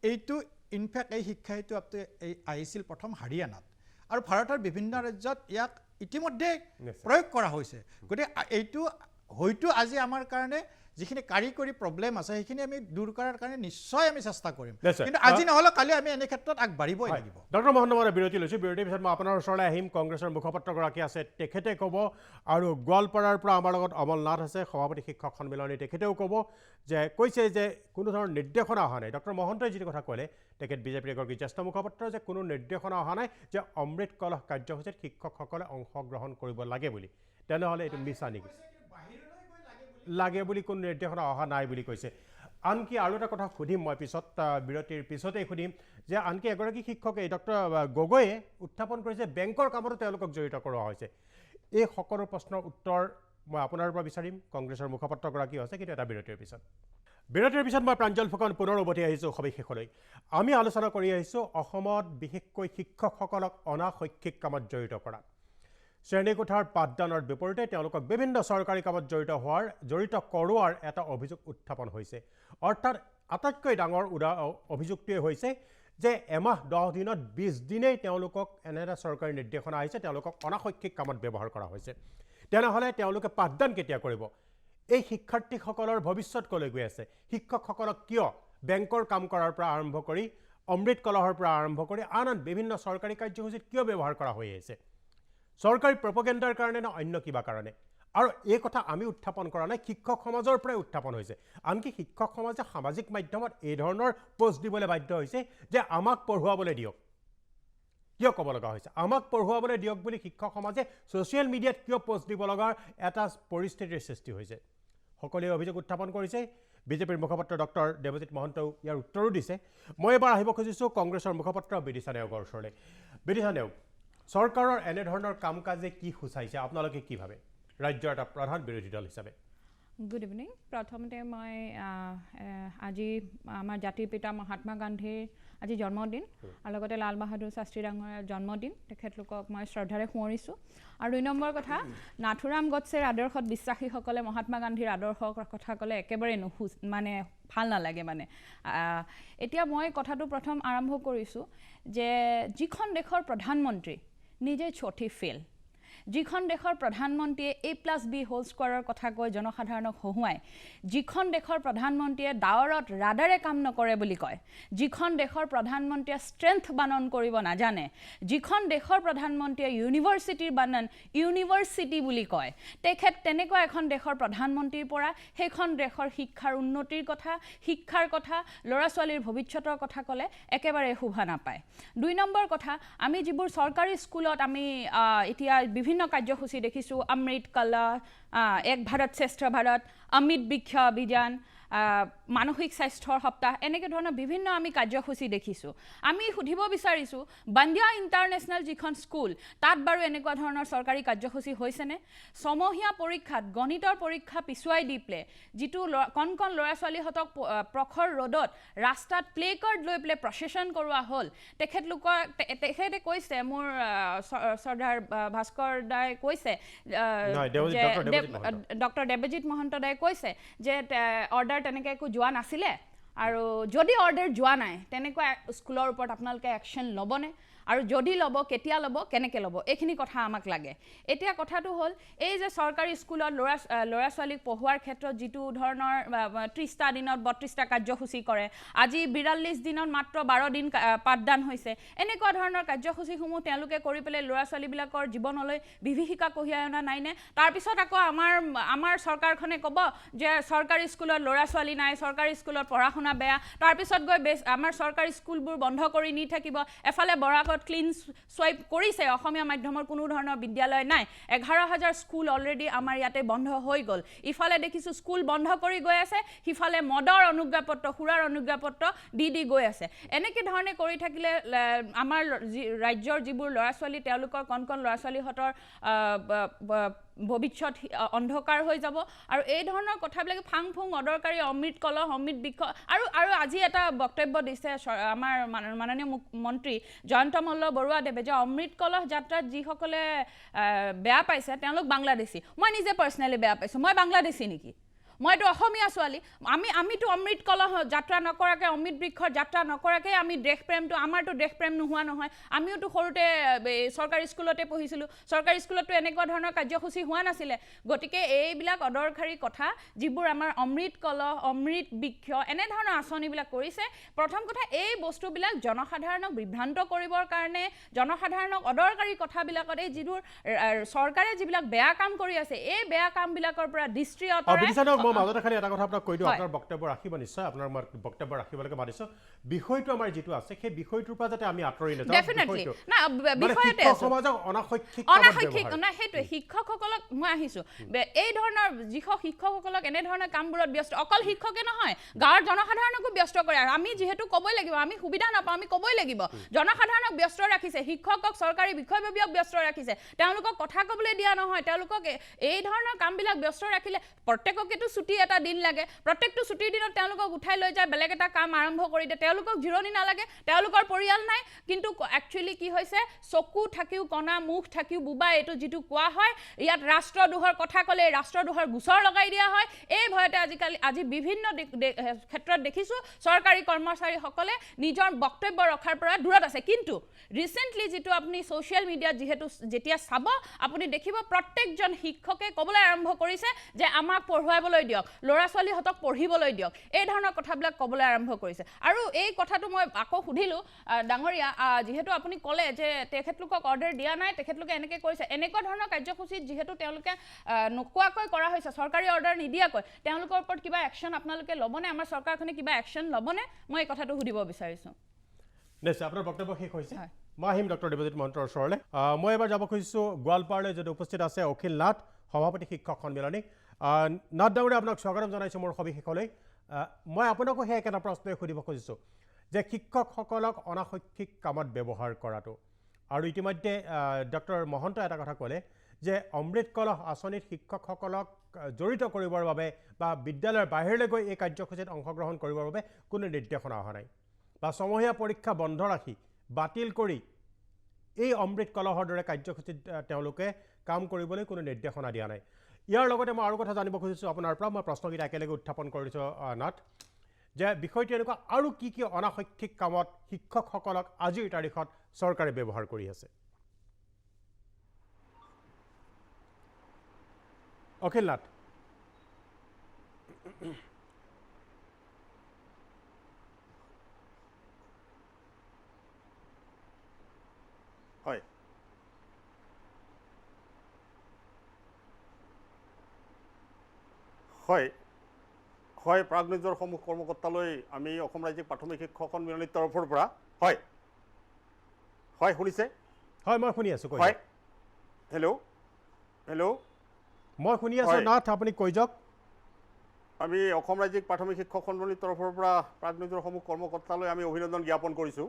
এইটো ইনফেক্ট এই শিক্ষা হেতু এই আহিছিল প্ৰথম হাৰিয়ানাত আৰু ভাৰতৰ বিভিন্ন ৰাজ্যত ইয়াক ইতিমধ্যে প্ৰয়োগ কৰা হৈছে গতিকে এইটো হয়তো আজি আমাৰ কাৰণে যিখিনি কাৰিকৰী প্ৰব্লেম আছে সেইখিনি আমি দূৰ কৰাৰ কাৰণে নিশ্চয় আমি চেষ্টা কৰিম কিন্তু আজি নহ'লে কালি আমি এনে ক্ষেত্ৰত আগবাঢ়িবই লাগিব ডক্টৰ মহন্ত মই বিৰতি লৈছোঁ বিৰতিৰ পিছত মই আপোনাৰ ওচৰলৈ আহিম কংগ্ৰেছৰ মুখপাত্ৰগৰাকী আছে তেখেতে ক'ব আৰু গোৱালপাৰাৰ পৰা আমাৰ লগত অমল নাথ আছে সভাপতি শিক্ষক সন্মিলনী তেখেতেও ক'ব যে কৈছে যে কোনো ধৰণৰ নিৰ্দেশনা অহা নাই ডক্টৰ মহন্তই যিটো কথা ক'লে তেখেত বিজেপিৰ এগৰাকী জ্যেষ্ঠ মুখপাত্ৰ যে কোনো নিৰ্দেশনা অহা নাই যে অমৃত কলহ কাৰ্যসূচীত শিক্ষকসকলে অংশগ্ৰহণ কৰিব লাগে বুলি তেনেহ'লে এইটো মিছা নেকি লাগে বুলি কোনো নিৰ্দেশনা অহা নাই বুলি কৈছে আনকি আৰু এটা কথা সুধিম মই পিছত বিৰতিৰ পিছতেই সুধিম যে আনকি এগৰাকী শিক্ষকে ডক্টৰ গগৈয়ে উত্থাপন কৰিছে বেংকৰ কামতো তেওঁলোকক জড়িত কৰোৱা হৈছে এই সকলো প্ৰশ্নৰ উত্তৰ মই আপোনাৰ পৰা বিচাৰিম কংগ্ৰেছৰ মুখপাত্ৰগৰাকী আছে কিন্তু এটা বিৰতিৰ পিছত মই প্ৰাঞ্জল ফুকন পুনৰ উভতি আহিছোঁ সবিশেষলৈ আমি আলোচনা কৰি আহিছোঁ অসমত বিশেষকৈ শিক্ষকসকলক অনাশৈক্ষিক কামত জড়িত কৰা শ্ৰেণীকোঠাৰ পাঠদানৰ বিপৰীতে তেওঁলোকক বিভিন্ন চৰকাৰী কামত জড়িত কৰোৱাৰ এটা অভিযোগ উত্থাপন হৈছে অৰ্থাৎ আটাইতকৈ ডাঙৰ অভিযোগটোৱে হৈছে যে এমাহ 10 দিনত 20 দিনেই তেওঁলোকক এনে এটা চৰকাৰী নিৰ্দেশনা আহিছে তেওঁলোকক অনাশৈক্ষিক কামত ব্যৱহাৰ কৰা হৈছে তেনেহ'লে তেওঁলোকে পাঠদান কেতিয়া কৰিব এই শিক্ষাৰ্থীসকলৰ ভৱিষ্যত ক'লৈ গৈ আছে শিক্ষকসকলক কিয় বেংকৰ কাম কৰাৰ পৰা আৰম্ভ কৰি অমৃত কলহৰ পৰা আৰম্ভ কৰি আন বিভিন্ন চৰকাৰী কাৰ্যসূচীত কিয় ব্যৱহাৰ কৰা হৈ আছে চৰকাৰী প্ৰপগেণ্ডাৰ কাৰণে না অন্য কিবা কাৰণে আৰু এই কথা আমি উত্থাপন কৰা নাই শিক্ষক সমাজৰ পৰাই উত্থাপন হৈছে আনকি শিক্ষক সমাজে সামাজিক মাধ্যমত এই ধৰণৰ পোষ্ট দিবলৈ বাধ্য হৈছে যে আমাক পঢ়ুৱাবলৈ দিয়ক কিয় ক'ব লগা হৈছে আমাক পঢ়ুৱাবলৈ দিয়ক বুলি শিক্ষক সমাজে ছ'চিয়েল মিডিয়াত কিয় পোষ্ট দিব লগাৰ এটা পৰিস্থিতিৰ সৃষ্টি হৈছে সকলোৱে অভিযোগ উত্থাপন কৰিছে বিজেপিৰ মুখপাত্ৰ ডক্টৰ দেৱজিৎ মহন্তও ইয়াৰ উত্তৰো দিছে মই এবাৰ আহিব খুজিছোঁ কংগ্ৰেছৰ মুখপাত্ৰ বিদিশা নেওগৰ ওচৰলৈ বিদিশা নেওগ চৰকাৰৰ এনেধৰণৰ কাম কাজে কি সূচাইছে আপোনালোকে কি ভাবে ৰাজ্যৰ এটা প্ৰধান বিৰোধী দল হিচাপে গুড ইভিনিং প্ৰথমতে মই আজি আমাৰ জাতিৰ পিতা মহাত্মা গান্ধীৰ আজি জন্মদিন আৰু লগতে লাল বাহাদুৰ শাস্ত্ৰী ডাঙৰীয়াৰ জন্মদিন তেখেতলোকক মই শ্ৰদ্ধাৰে সোঁৱৰিছোঁ আৰু ২ নম্বৰ কথা নাথুৰাম গডছেৰ আদৰ্শত বিশ্বাসীসকলে মহাত্মা গান্ধীৰ আদৰ্শৰ কথা ক'লে একেবাৰে মানে ভাল নালাগে মানে এতিয়া মই কথাটো প্ৰথম আৰম্ভ কৰিছোঁ যে যিখন দেশৰ প্ৰধানমন্ত্ৰী নিজে চৌথি ফেল যিখন দেশৰ প্ৰধানমন্ত্ৰীয়ে A+B² কথা কৈ জনসাধাৰণক হহুৱাই যিখন দেশৰ প্ৰধানমন্ত্ৰীয়ে ডাৱৰত ৰাডাৰে কাম নকৰে বুলি কয় যিখন দেশৰ প্ৰধানমন্ত্ৰীয়ে ষ্ট্ৰেংথ বানন কৰিব নাজানে যিখন দেশৰ প্ৰধানমন্ত্ৰীয়ে ইউনিভাৰ্চিটিৰ বানন ইউনিভাৰ্চিটি বুলি কয় তেখেত তেনেকুৱা এখন দেশৰ প্ৰধানমন্ত্ৰীৰ পৰা সেইখন দেশৰ শিক্ষাৰ উন্নতিৰ কথা শিক্ষাৰ কথা ল'ৰা ছোৱালীৰ ভৱিষ্যতৰ কথা ক'লে একেবাৰে শোভা নাপায় ২ নম্বৰ কথা আমি যিবোৰ চৰকাৰী স্কুলত আমি এতিয়া বিভিন্ন কাৰ্যসূচী দেখিছোঁ অমৃত কলহ এক ভাৰত শ্ৰেষ্ঠ ভাৰত অমৃত বৃক্ষ অভিযান মানসিক স্বাস্থ্যৰ সপ্তাহ এনেকৈ ধৰণৰ বিভিন্ন আমি কাৰ্যসূচী দেখিছোঁ আমি সুধিব বিচাৰিছোঁ বান্দিয়া ইণ্টাৰনেশ্যনেল যিখন স্কুল তাত বাৰু এনেকুৱা ধৰণৰ চৰকাৰী কাৰ্যসূচী হৈছেনে ছমহীয়া পৰীক্ষাত গণিতৰ পৰীক্ষা পিছুৱাই দি পেলাই যিটো কণ কণ ল'ৰা ছোৱালীহঁতক প্ৰখৰ ৰ'দত ৰাস্তাত প্লে কাৰ্ড লৈ পেলাই প্ৰচেছন কৰোৱা হ'ল তেখেতে কৈছে মোৰ শ্ৰদ্ধাৰ ভাস্কৰ দাই কৈছে ডক্টৰ দেৱজিৎ মহন্ত দাই কৈছে যে অৰ্ডাৰ তেনেকৈ একো যোৱা নাছিলে আৰু যদি অৰ্ডাৰ যোৱা নাই তেনেকুৱা স্কুলৰ ওপৰত আপোনালোকে একশ্যন ল'বনে আৰু যদি ল'ব কেতিয়া ল'ব কেনেকৈ ল'ব এইখিনি কথা আমাক লাগে এতিয়া কথাটো হ'ল এই যে চৰকাৰী স্কুলত ল'ৰা ছোৱালীক পঢ়োৱাৰ ক্ষেত্ৰত যিটো ধৰণৰ ৩০টা দিনত ৩২টা কাৰ্যসূচী কৰে আজি ৪২ দিনত মাত্ৰ ১২ দিন পাঠদান হৈছে এনেকুৱা ধৰণৰ কাৰ্যসূচীসমূহ তেওঁলোকে কৰি পেলাই ল'ৰা ছোৱালীবিলাকৰ জীৱনলৈ বিভীষিকা কঢ়িয়াই অনা নাইনে তাৰপিছত আকৌ আমাৰ চৰকাৰখনে ক'ব যে চৰকাৰী স্কুলত ল'ৰা ছোৱালী নাই চৰকাৰী স্কুলত পঢ়া শুনা বেয়া তাৰপিছত গৈ আমাৰ চৰকাৰী স্কুলবোৰ বন্ধ কৰি নি থাকিব এফালে বৰাকত ক্লিন সোৱাইপ কৰিছে অসমীয়া মাধ্যমৰ কোনো ধৰণৰ বিদ্যালয় নাই ১১,০০০ স্কুল অলৰেডি আমাৰ ইয়াতে বন্ধ হৈ গ'ল ইফালে দেখিছোঁ স্কুল বন্ধ কৰি গৈ আছে সিফালে মদৰ অনুজ্ঞাপত্ৰ সুৰাৰ অনুজ্ঞাপত্ৰ দি গৈ আছে এনেকৈ ধৰণে কৰি থাকিলে আমাৰ ৰাজ্যৰ যিবোৰ ল'ৰা ছোৱালী তেওঁলোকৰ কণ কণ ল'ৰা ছোৱালীহঁতৰ ভৱিষ্যত অন্ধকাৰ হৈ যাব আৰু এই ধৰণৰ কথাবিলাক ফাং ফুং অদৰকাৰী অমৃত কলহ অমৃত বৃক্ষ আৰু আজি এটা বক্তব্য দিছে আমাৰ মাননীয় মুখ্যমন্ত্ৰী জয়ন্ত মল্ল বৰুৱাদেৱে যে অমৃত কলহ যাত্ৰাত যিসকলে বেয়া পাইছে তেওঁলোক বাংলাদেশী মই নিজে পাৰ্চনেলি বেয়া পাইছোঁ মই বাংলাদেশী নেকি মইতো অসমীয়া ছোৱালী আমিতো অমৃত কলহ যাত্ৰা নকৰাকৈ অমৃত বৃক্ষৰ যাত্ৰা নকৰাকৈ আমি দেশপ্ৰেমটো আমাৰতো দেশপ্ৰেম নোহোৱা নহয় আমিওতো সৰুতে চৰকাৰী স্কুলতে পঢ়িছিলোঁ চৰকাৰী স্কুলতো এনেকুৱা ধৰণৰ কাৰ্যসূচী হোৱা নাছিলে গতিকে এইবিলাক অদৰকাৰী কথা যিবোৰ আমাৰ অমৃত কলহ অমৃত বৃক্ষ এনেধৰণৰ আঁচনিবিলাক কৰিছে প্ৰথম কথা এই বস্তুবিলাক জনসাধাৰণক বিভ্ৰান্ত কৰিবৰ কাৰণে জনসাধাৰণক অদৰকাৰী কথাবিলাকত এই যিবোৰ চৰকাৰে যিবিলাক বেয়া কাম কৰি আছে এই বেয়া কামবিলাকৰ পৰা দৃষ্টি আঁতৰাই মই মাজতে খালি এটা কথা আপোনাক কৈ দিওঁ আপোনাৰ বক্তব্য ৰাখিব নিশ্চয় আপোনাৰ বক্তব্য ৰাখিবলৈকে মাতিছোঁ বিষয়টো আমাৰ যিটো আছে সেই বিষয়টোৰ পৰা যাতে আমি আঁতৰি নাযাওঁ সমাজক অনাশৈক্ষিক সেইটোৱে শিক্ষকসকলক মই আহিছোঁ এই ধৰণৰ শিক্ষকসকলক এনেধৰণৰ কামবোৰত ব্যস্ত অকল শিক্ষকে নহয় গাঁৱৰ জনসাধাৰণকো ব্যস্ত কৰে আৰু আমি যিহেতু ক'বই লাগিব আমি সুবিধা নাপাওঁ আমি ক'বই লাগিব জনসাধাৰণক ব্যস্ত ৰাখিছে শিক্ষকক চৰকাৰী বিষয়ববীয়াক ব্যস্ত ৰাখিছে তেওঁলোকক কথা ক'বলৈ দিয়া নহয় তেওঁলোকক এই ধৰণৰ কামবিলাক ব্যস্ত ৰাখিলে প্ৰত্যেককেতো ছুটি এটা দিন লাগে প্ৰত্যেকটো ছুটিৰ দিনত তেওঁলোকক উঠাই লৈ যায় বেলেগ এটা কাম আৰম্ভ কৰি দিয়ে তেওঁলোকক জিৰণি নালাগে তেওঁলোকৰ পৰিয়াল নাই কিন্তু একচুৱেলি কি হৈছে চকু থাকিও কণা মুখ থাকিও বুবা এইটো যিটো কোৱা হয় ইয়াত ৰাষ্ট্ৰদ্ৰোহৰ কথা ক'লে ৰাষ্ট্ৰদ্ৰোহৰ গোচৰ লগাই দিয়া হয় এই ভয়তে আজি বিভিন্ন ক্ষেত্ৰত দেখিছোঁ চৰকাৰী কৰ্মচাৰীসকলে নিজৰ বক্তব্য ৰখাৰ পৰা দূৰত আছে কিন্তু ৰিচেণ্টলি যিটো আপুনি ছ'চিয়েল মিডিয়াত যেতিয়া চাব আপুনি দেখিব প্ৰত্যেকজন শিক্ষকে ক'বলৈ আৰম্ভ কৰিছে যে আমাক পঢ়ুৱাবলৈ দিয়ক ল'ৰা ছোৱালীহঁতক পঢ়িবলৈ দিয়ক এই ধৰণৰ কথাবিলাক ক'বলৈ আৰম্ভ কৰিছে আৰু এই কথাটো মই আকৌ সুধিলোঁ ডাঙৰীয়া যিহেতু আপুনি ক'লে যে তেখেতলোকক অৰ্ডাৰ দিয়া নাই তেখেতলোকে এনেকৈ কৰিছে এনেকুৱা ধৰণৰ কাৰ্যসূচীত যিহেতু তেওঁলোকে নোকোৱাকৈ কৰা হৈছে চৰকাৰী অৰ্ডাৰ নিদিয়াকৈ তেওঁলোকৰ ওপৰত কিবা একশ্যন আপোনালোকে ল'বনে আমাৰ চৰকাৰখনে কিবা একশ্যন ল'বনে মই এই কথাটো সুধিব বিচাৰিছোঁ নিশ্চয় আপোনাৰ বক্তব্য শেষ হৈছে হয়। মই আহিম ডক্টৰ দেৱজিৎ মহন্তৰ ওচৰলৈ মই এবাৰ যাব খুজিছোঁ গোৱালপাৰালৈ যদি উপস্থিত আছে অখিল নাথ সভাপতি শিক্ষক সন্মিলনী নাথ ডাঙৰীয়া আপোনাক স্বাগতম জনাইছোঁ মোৰ সবিশেষলৈ মই আপোনাকো সেই একেটা প্ৰশ্নই সুধিব খুজিছোঁ যে শিক্ষকসকলক অনাশৈক্ষিক কামত ব্যৱহাৰ কৰাটো আৰু ইতিমধ্যে ডক্টৰ মহন্ত এটা কথা ক'লে যে অমৃত কলহ আঁচনিত শিক্ষকসকলক জড়িত কৰিবৰ বাবে বা বিদ্যালয়ৰ বাহিৰলৈ গৈ এই কাৰ্যসূচীত অংশগ্ৰহণ কৰিবৰ বাবে কোনো নিৰ্দেশনা অহা নাই বা ছমহীয়া পৰীক্ষা বন্ধ ৰাখি বাতিল কৰি এই অমৃত কলহৰ দৰে কাৰ্যসূচীত তেওঁলোকে কাম কৰিবলৈ কোনো নিৰ্দেশনা দিয়া নাই ইয়াৰ লগতে মই আৰু কথা জানিব খুজিছোঁ আপোনাৰ পৰা মই প্ৰশ্নকেইটা একেলগে উত্থাপন কৰিছোঁ নাথ যে বিষয়টো এনেকুৱা আৰু কি কি অনাশৈক্ষিক কামত শিক্ষকসকলক আজিৰ তাৰিখত চৰকাৰে ব্যৱহাৰ কৰি আছে অখিল নাথ হয় হয় হয় প্ৰাগ নিউজৰ সমূহ কৰ্মকৰ্তালৈ আমি অসম ৰাজ্যিক প্ৰাথমিক শিক্ষক সন্মিলনীৰ তৰফৰ পৰা হয় হয় শুনিছে হয় মই শুনি আছোঁ হয় হেল্ল' হেল্ল' মই শুনি আছোঁ হয়। নাথ আপুনি কৈ যাওক আমি অসম ৰাজ্যিক প্ৰাথমিক শিক্ষক সন্মিলনীৰ তৰফৰ পৰা প্ৰাগ নিউজৰ সমূহ কৰ্মকৰ্তালৈ আমি অভিনন্দন জ্ঞাপন কৰিছোঁ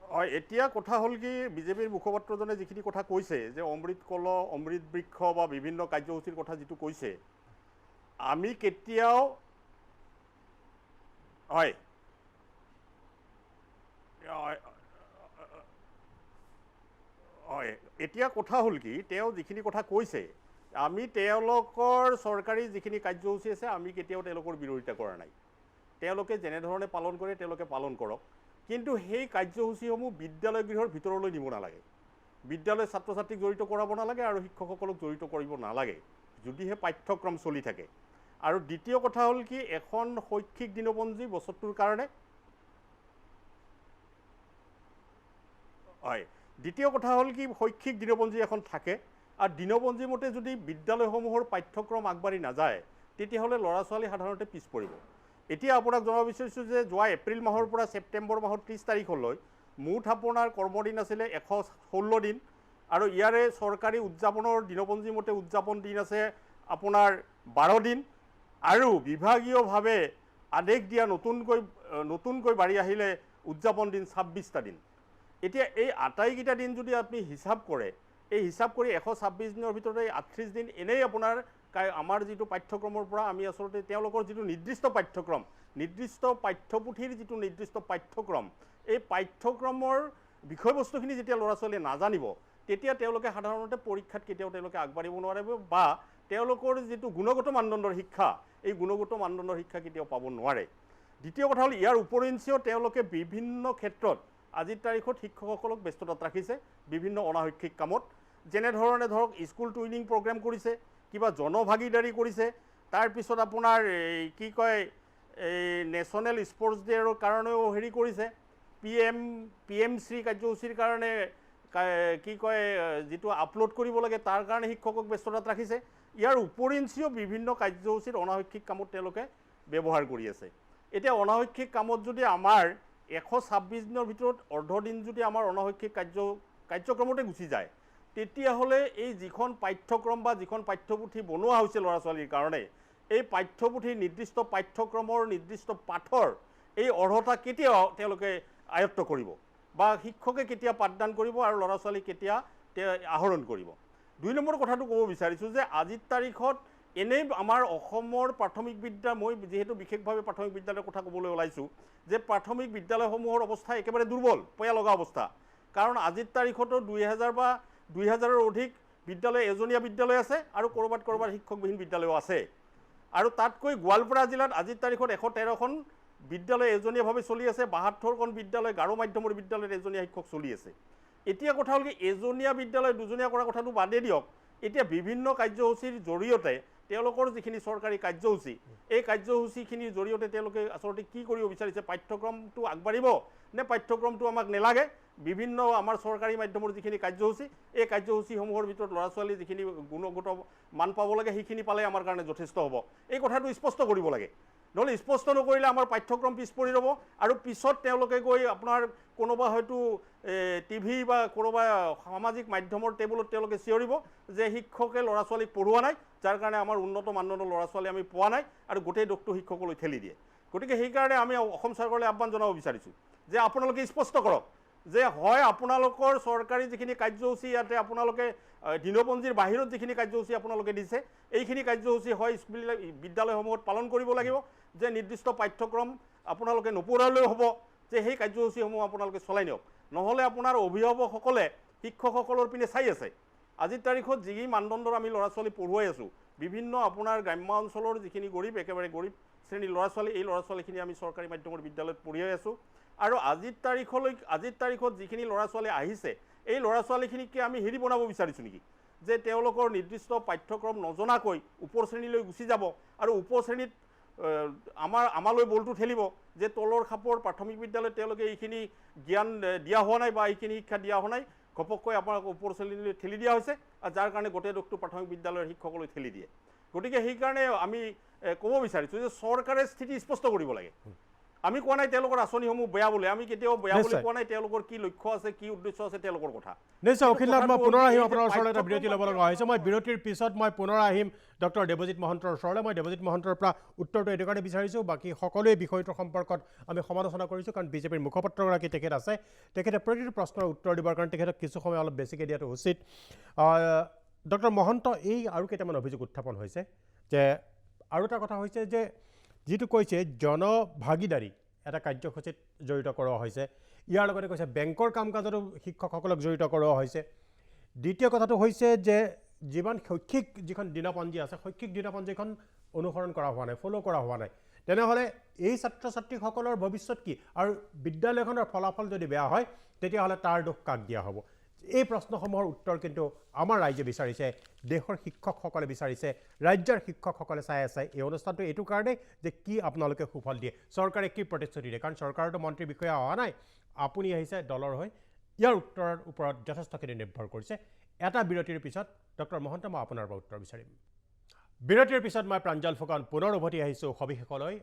হয় এতিয়া কথা হ'ল কি বিজেপিৰ মুখপাত্ৰজনে যিখিনি কথা কৈছে যে অমৃত কলহ অমৃত বৃক্ষ বা বিভিন্ন কাৰ্যসূচীৰ কথা যিটো কৈছে আমি কেতিয়াও হয় হয় এতিয়া কথা হ'ল কি তেওঁ যিখিনি কথা কৈছে আমি তেওঁলোকৰ চৰকাৰী যিখিনি কাৰ্যসূচী আছে আমি কেতিয়াও তেওঁলোকৰ বিৰোধিতা কৰা নাই তেওঁলোকে যেনেধৰণে পালন কৰে তেওঁলোকে পালন কৰক কিন্তু সেই কাৰ্যসূচীসমূহ বিদ্যালয় গৃহৰ ভিতৰলৈ নিব নালাগে বিদ্যালয়ৰ ছাত্ৰ ছাত্ৰীক জড়িত কৰাব নালাগে আৰু শিক্ষকসকলক জড়িত কৰিব নালাগে যদিহে পাঠ্যক্ৰম চলি থাকে আৰু দ্বিতীয় কথা হ'ল কি এখন শৈক্ষিক দিনপঞ্জী বছৰটোৰ কাৰণে হয় দ্বিতীয় কথা হ'ল কি শৈক্ষিক দিনপঞ্জী এখন থাকে আৰু দিনপঞ্জী মতে যদি বিদ্যালয়সমূহৰ পাঠ্যক্ৰম আগবাঢ়ি নাযায় তেতিয়াহ'লে ল'ৰা ছোৱালী সাধাৰণতে পিছ পৰিব এতিয়া আপোনাক জনাব বিচাৰিছোঁ যে যোৱা এপ্ৰিল মাহৰ পৰা ছেপ্টেম্বৰ মাহৰ 30 তাৰিখলৈ মুঠ আপোনাৰ কৰ্মদিন আছিলে 116 দিন আৰু ইয়াৰে চৰকাৰী উদযাপনৰ দিনপঞ্জী মতে উদযাপন দিন আছে আপোনাৰ 12 দিন আৰু বিভাগীয়ভাৱে আদেশ দিয়া নতুনকৈ বাঢ়ি আহিলে উদযাপন দিন 26টা দিন এতিয়া এই আটাইকেইটা দিন যদি আপুনি হিচাপ কৰে এই হিচাপ কৰি 126 দিনৰ ভিতৰতে 38 দিন এনেই আপোনাৰ আমাৰ যিটো পাঠ্যক্ৰমৰ পৰা আমি আচলতে তেওঁলোকৰ যিটো নিৰ্দিষ্ট পাঠ্যক্ৰম নিৰ্দিষ্ট পাঠ্যপুথিৰ যিটো নিৰ্দিষ্ট পাঠ্যক্ৰম এই পাঠ্যক্ৰমৰ বিষয়বস্তুখিনি যেতিয়া ল'ৰা ছোৱালীয়ে নাজানিব তেতিয়া তেওঁলোকে সাধাৰণতে পৰীক্ষাত কেতিয়াও তেওঁলোকে আগবাঢ়িব নোৱাৰিব বা তেওঁলোকৰ যিটো গুণগত মানদণ্ডৰ শিক্ষা এই গুণগত মানদণ্ডৰ শিক্ষা কেতিয়াও পাব নোৱাৰে দ্বিতীয় কথা হ'ল ইয়াৰ উপৰিঞ্চিও তেওঁলোকে বিভিন্ন ক্ষেত্ৰত আজিৰ তাৰিখত শিক্ষকসকলক ব্যস্ততাত ৰাখিছে বিভিন্ন অনাশৈক্ষিক কামত যেনেধৰণে ধৰক স্কুল টুইনিং প্ৰগ্ৰেম কৰিছে কিবা জনভাগিদাৰী কৰিছে তাৰপিছত আপোনাৰ কি কয় এই নেশ্যনেল স্পৰ্টছ ডে'ৰ কাৰণেও হেৰি কৰিছে PMC কাৰ্যসূচীৰ কাৰণে কি কয় যিটো আপলোড কৰিব লাগে তাৰ কাৰণে শিক্ষকক ব্যস্ততাত ৰাখিছে ইয়াৰ উপৰিঞ্চিও বিভিন্ন কাৰ্যসূচীৰ অনাশৈক্ষিক কামত তেওঁলোকে ব্যৱহাৰ কৰি আছে এতিয়া অনাশৈক্ষিক কামত যদি আমাৰ 126 দিনৰ ভিতৰত অৰ্ধ দিন যদি আমাৰ অনাশৈক্ষিক কাৰ্যক্ৰমতে গুচি যায় তেতিয়াহ'লে এই যিখন পাঠ্যক্ৰম বা যিখন পাঠ্যপুথি বনোৱা হৈছে ল'ৰা ছোৱালীৰ কাৰণে এই পাঠ্যপুথিৰ নিৰ্দিষ্ট পাঠ্যক্ৰমৰ নিৰ্দিষ্ট পাঠৰ এই অৰ্হতা কেতিয়া তেওঁলোকে আয়ত্ত কৰিব বা শিক্ষকে কেতিয়া পাঠদান কৰিব আৰু ল'ৰা ছোৱালী কেতিয়া আহৰণ কৰিব 2 নম্বৰ কথাটো ক'ব বিচাৰিছোঁ যে আজিৰ তাৰিখত এনেই আমাৰ অসমৰ প্ৰাথমিক বিদ্যা মই যেহেতু বিশেষভাৱে প্ৰাথমিক বিদ্যালয়ৰ কথা ক'বলৈ ওলাইছোঁ যে প্ৰাথমিক বিদ্যালয়সমূহৰ অৱস্থা একেবাৰে দুৰ্বল পয়া লগা অৱস্থা কাৰণ আজিৰ তাৰিখতো 2000 বা 2000ৰ অধিক বিদ্যালয় এজনীয়া বিদ্যালয় আছে আৰু ক'ৰবাত শিক্ষকবিহীন বিদ্যালয়ো আছে আৰু তাতকৈ গোৱালপাৰা জিলাত আজিৰ তাৰিখত 113খন বিদ্যালয় এজনীয়াভাৱে চলি আছে 72খন বিদ্যালয় গাৰো মাধ্যমৰ বিদ্যালয়ত এজনীয়া শিক্ষক চলি আছে এতিয়া কথা হ'ল কি এজনীয়া বিদ্যালয় দুজনীয়া কৰা কথাটো বাদেই দিয়ক এতিয়া বিভিন্ন কাৰ্যসূচীৰ জৰিয়তে তেওঁলোকৰ যিখিনি চৰকাৰী কাৰ্যসূচী এই কাৰ্যসূচীখিনিৰ জৰিয়তে তেওঁলোকে আচলতে কি কৰিব বিচাৰিছে পাঠ্যক্ৰমটো আগবাঢ়িব নে পাঠ্যক্ৰমটো আমাক নেলাগে বিভিন্ন আমাৰ চৰকাৰী মাধ্যমৰ যিখিনি কাৰ্যসূচী এই কাৰ্যসূচীসমূহৰ ভিতৰত ল'ৰা ছোৱালী যিখিনি গুণগত মান পাব লাগে সেইখিনি পালে আমাৰ কাৰণে যথেষ্ট হ'ব এই কথাটো স্পষ্ট কৰিব লাগে নহ'লে স্পষ্ট নকৰিলে আমাৰ পাঠ্যক্ৰম পিছ পৰি ৰ'ব আৰু পিছত তেওঁলোকে গৈ আপোনাৰ কোনোবা হয়তো টিভি বা কোনোবা সামাজিক মাধ্যমৰ টেবুলত তেওঁলোকে চিঞৰিব যে শিক্ষকে ল'ৰা ছোৱালীক পঢ়োৱা নাই, যাৰ কাৰণে আমাৰ উন্নত মানদণ্ডৰ ল'ৰা ছোৱালী আমি পোৱা নাই, আৰু গোটেই দুখটো শিক্ষকলৈ ঠেলি দিয়ে। গতিকে সেইকাৰণে আমি অসম চৰকাৰলৈ আহ্বান জনাব বিচাৰিছোঁ যে আপোনালোকে স্পষ্ট কৰক যে হয় আপোনালোকৰ চৰকাৰী যিখিনি কাৰ্যসূচী ইয়াতে আপোনালোকে দিনপঞ্জীৰ বাহিৰত যিখিনি কাৰ্যসূচী আপোনালোকে দিছে, এইখিনি কাৰ্যসূচী হয় স্কুল বিদ্যালয়সমূহত পালন কৰিব লাগিব, যে নিৰ্দিষ্ট পাঠ্যক্ৰম আপোনালোকে নপঢ়ালেও হ'ব, যে সেই কাৰ্যসূচীসমূহ আপোনালোকে চলাই নিয়ক। নহ'লে আপোনাৰ অভিভাৱকসকলে শিক্ষকসকলৰ পিনে চাই আছে। আজিৰ তাৰিখত যি মানদণ্ডৰ আমি ল'ৰা ছোৱালী পঢ়ুৱাই আছোঁ, বিভিন্ন আপোনাৰ গ্ৰাম্য অঞ্চলৰ যিখিনি গৰীব, একেবাৰে গৰীব শ্ৰেণীৰ ল'ৰা ছোৱালী, এই ল'ৰা ছোৱালীখিনি আমি চৰকাৰী মাধ্যমৰ বিদ্যালয়ত পঢ়ুৱাই আছোঁ। আৰু আজিৰ তাৰিখত যিখিনি ল'ৰা ছোৱালী আহিছে, এই ল'ৰা ছোৱালীখিনিকে আমি হেৰি বনাব বিচাৰিছোঁ নেকি, যে তেওঁলোকৰ নিৰ্দিষ্ট পাঠ্যক্ৰম নজনাকৈ ওপৰ শ্ৰেণীলৈ গুচি যাব আৰু ওপৰ শ্ৰেণীত আমালৈ বলটো ঠেলিব যে তলৰ খাপৰ প্ৰাথমিক বিদ্যালয়ত তেওঁলোকে এইখিনি জ্ঞান দিয়া হোৱা নাই বা এইখিনি শিক্ষা দিয়া হোৱা নাই, ঘপককৈ আপোনাক ওপৰ শ্ৰেণীলৈ ঠেলি দিয়া হৈছে, আৰু যাৰ কাৰণে গোটেই দুখটো প্ৰাথমিক বিদ্যালয়ৰ শিক্ষকলৈ ঠেলি দিয়ে। গতিকে সেইকাৰণে আমি ক'ব বিচাৰিছোঁ যে চৰকাৰে স্থিতি স্পষ্ট কৰিব লাগে। আমি কোৱা নাই তেওঁলোকৰ আঁচনিসমূহ বেয়া বুলি, আমি কেতিয়াও বেয়া বুলি কোৱা নাই, তেওঁলোকৰ কি লক্ষ্য আছে, কি উদ্দেশ্য আছে, তেওঁলোকৰ কথা নিশ্চয়। অখিলনাথ, মই পুনৰ আহিম আপোনাৰ ওচৰলৈ, এটা বিৰতি ল'ব লগা হৈছে। মই বিৰতিৰ পিছত মই পুনৰ আহিম ডক্টৰ দেৱজিৎ মহন্তৰ ওচৰলৈ। মই দেৱজিৎ মহন্তৰ পৰা উত্তৰটো এইটো কাৰণে বিচাৰিছোঁ, বাকী সকলোৱে বিষয়টোৰ সম্পৰ্কত আমি সমালোচনা কৰিছোঁ, কাৰণ বিজেপিৰ মুখপাত্ৰগৰাকী তেখেত আছে, তেখেতে প্ৰতিটো প্ৰশ্নৰ উত্তৰ দিবৰ কাৰণে তেখেতক কিছু সময় অলপ বেছিকৈ দিয়াটো উচিত। ডক্টৰ মহন্ত, এই আৰু কেইটামান অভিযোগ উত্থাপন হৈছে যে, আৰু এটা কথা হৈছে যে যিটো কৈছে জনভাগিদাৰী এটা কাৰ্যসূচীত জড়িত কৰোৱা হৈছে, ইয়াৰ লগতে কৈছে বেংকৰ কাম কাজতো শিক্ষকসকলক জড়িত কৰোৱা হৈছে। দ্বিতীয় কথাটো হৈছে যে শৈক্ষিক যিখন দিনপঞ্জী আছে, শৈক্ষিক দিনপঞ্জীখন অনুসৰণ কৰা হোৱা নাই, ফ'ল' কৰা হোৱা নাই। তেনেহ'লে এই ছাত্ৰ ছাত্ৰীসকলৰ ভৱিষ্যত কি? আৰু বিদ্যালয়খনৰ ফলাফল যদি বেয়া হয়, তেতিয়াহ'লে তাৰ দোষ কাক দিয়া হ'ব? এই প্ৰশ্নসমূহৰ উত্তৰ কিন্তু আমাৰ ৰাইজে বিচাৰিছে, দেশৰ শিক্ষকসকলে বিচাৰিছে, ৰাজ্যৰ শিক্ষকসকলে চাই আছে এই অনুষ্ঠানটো এইটো কাৰণেই যে কি আপোনালোকে সুফল দিয়ে, চৰকাৰে কি প্ৰতিশ্ৰুতি দিয়ে, কাৰণ চৰকাৰতো মন্ত্ৰী বিষয়া অহা নাই, আপুনি আহিছে দলৰ হৈ। ইয়াৰ উত্তৰৰ ওপৰত যথেষ্টখিনি নিৰ্ভৰ কৰিছে। এটা বিৰতিৰ পিছত ডক্টৰ মহন্ত, মই আপোনাৰ পৰা উত্তৰ বিচাৰিম। বিৰতিৰ পিছত মই প্ৰাঞ্জল ফুকন পুনৰ উভতি আহিছোঁ সবিশেষলৈ।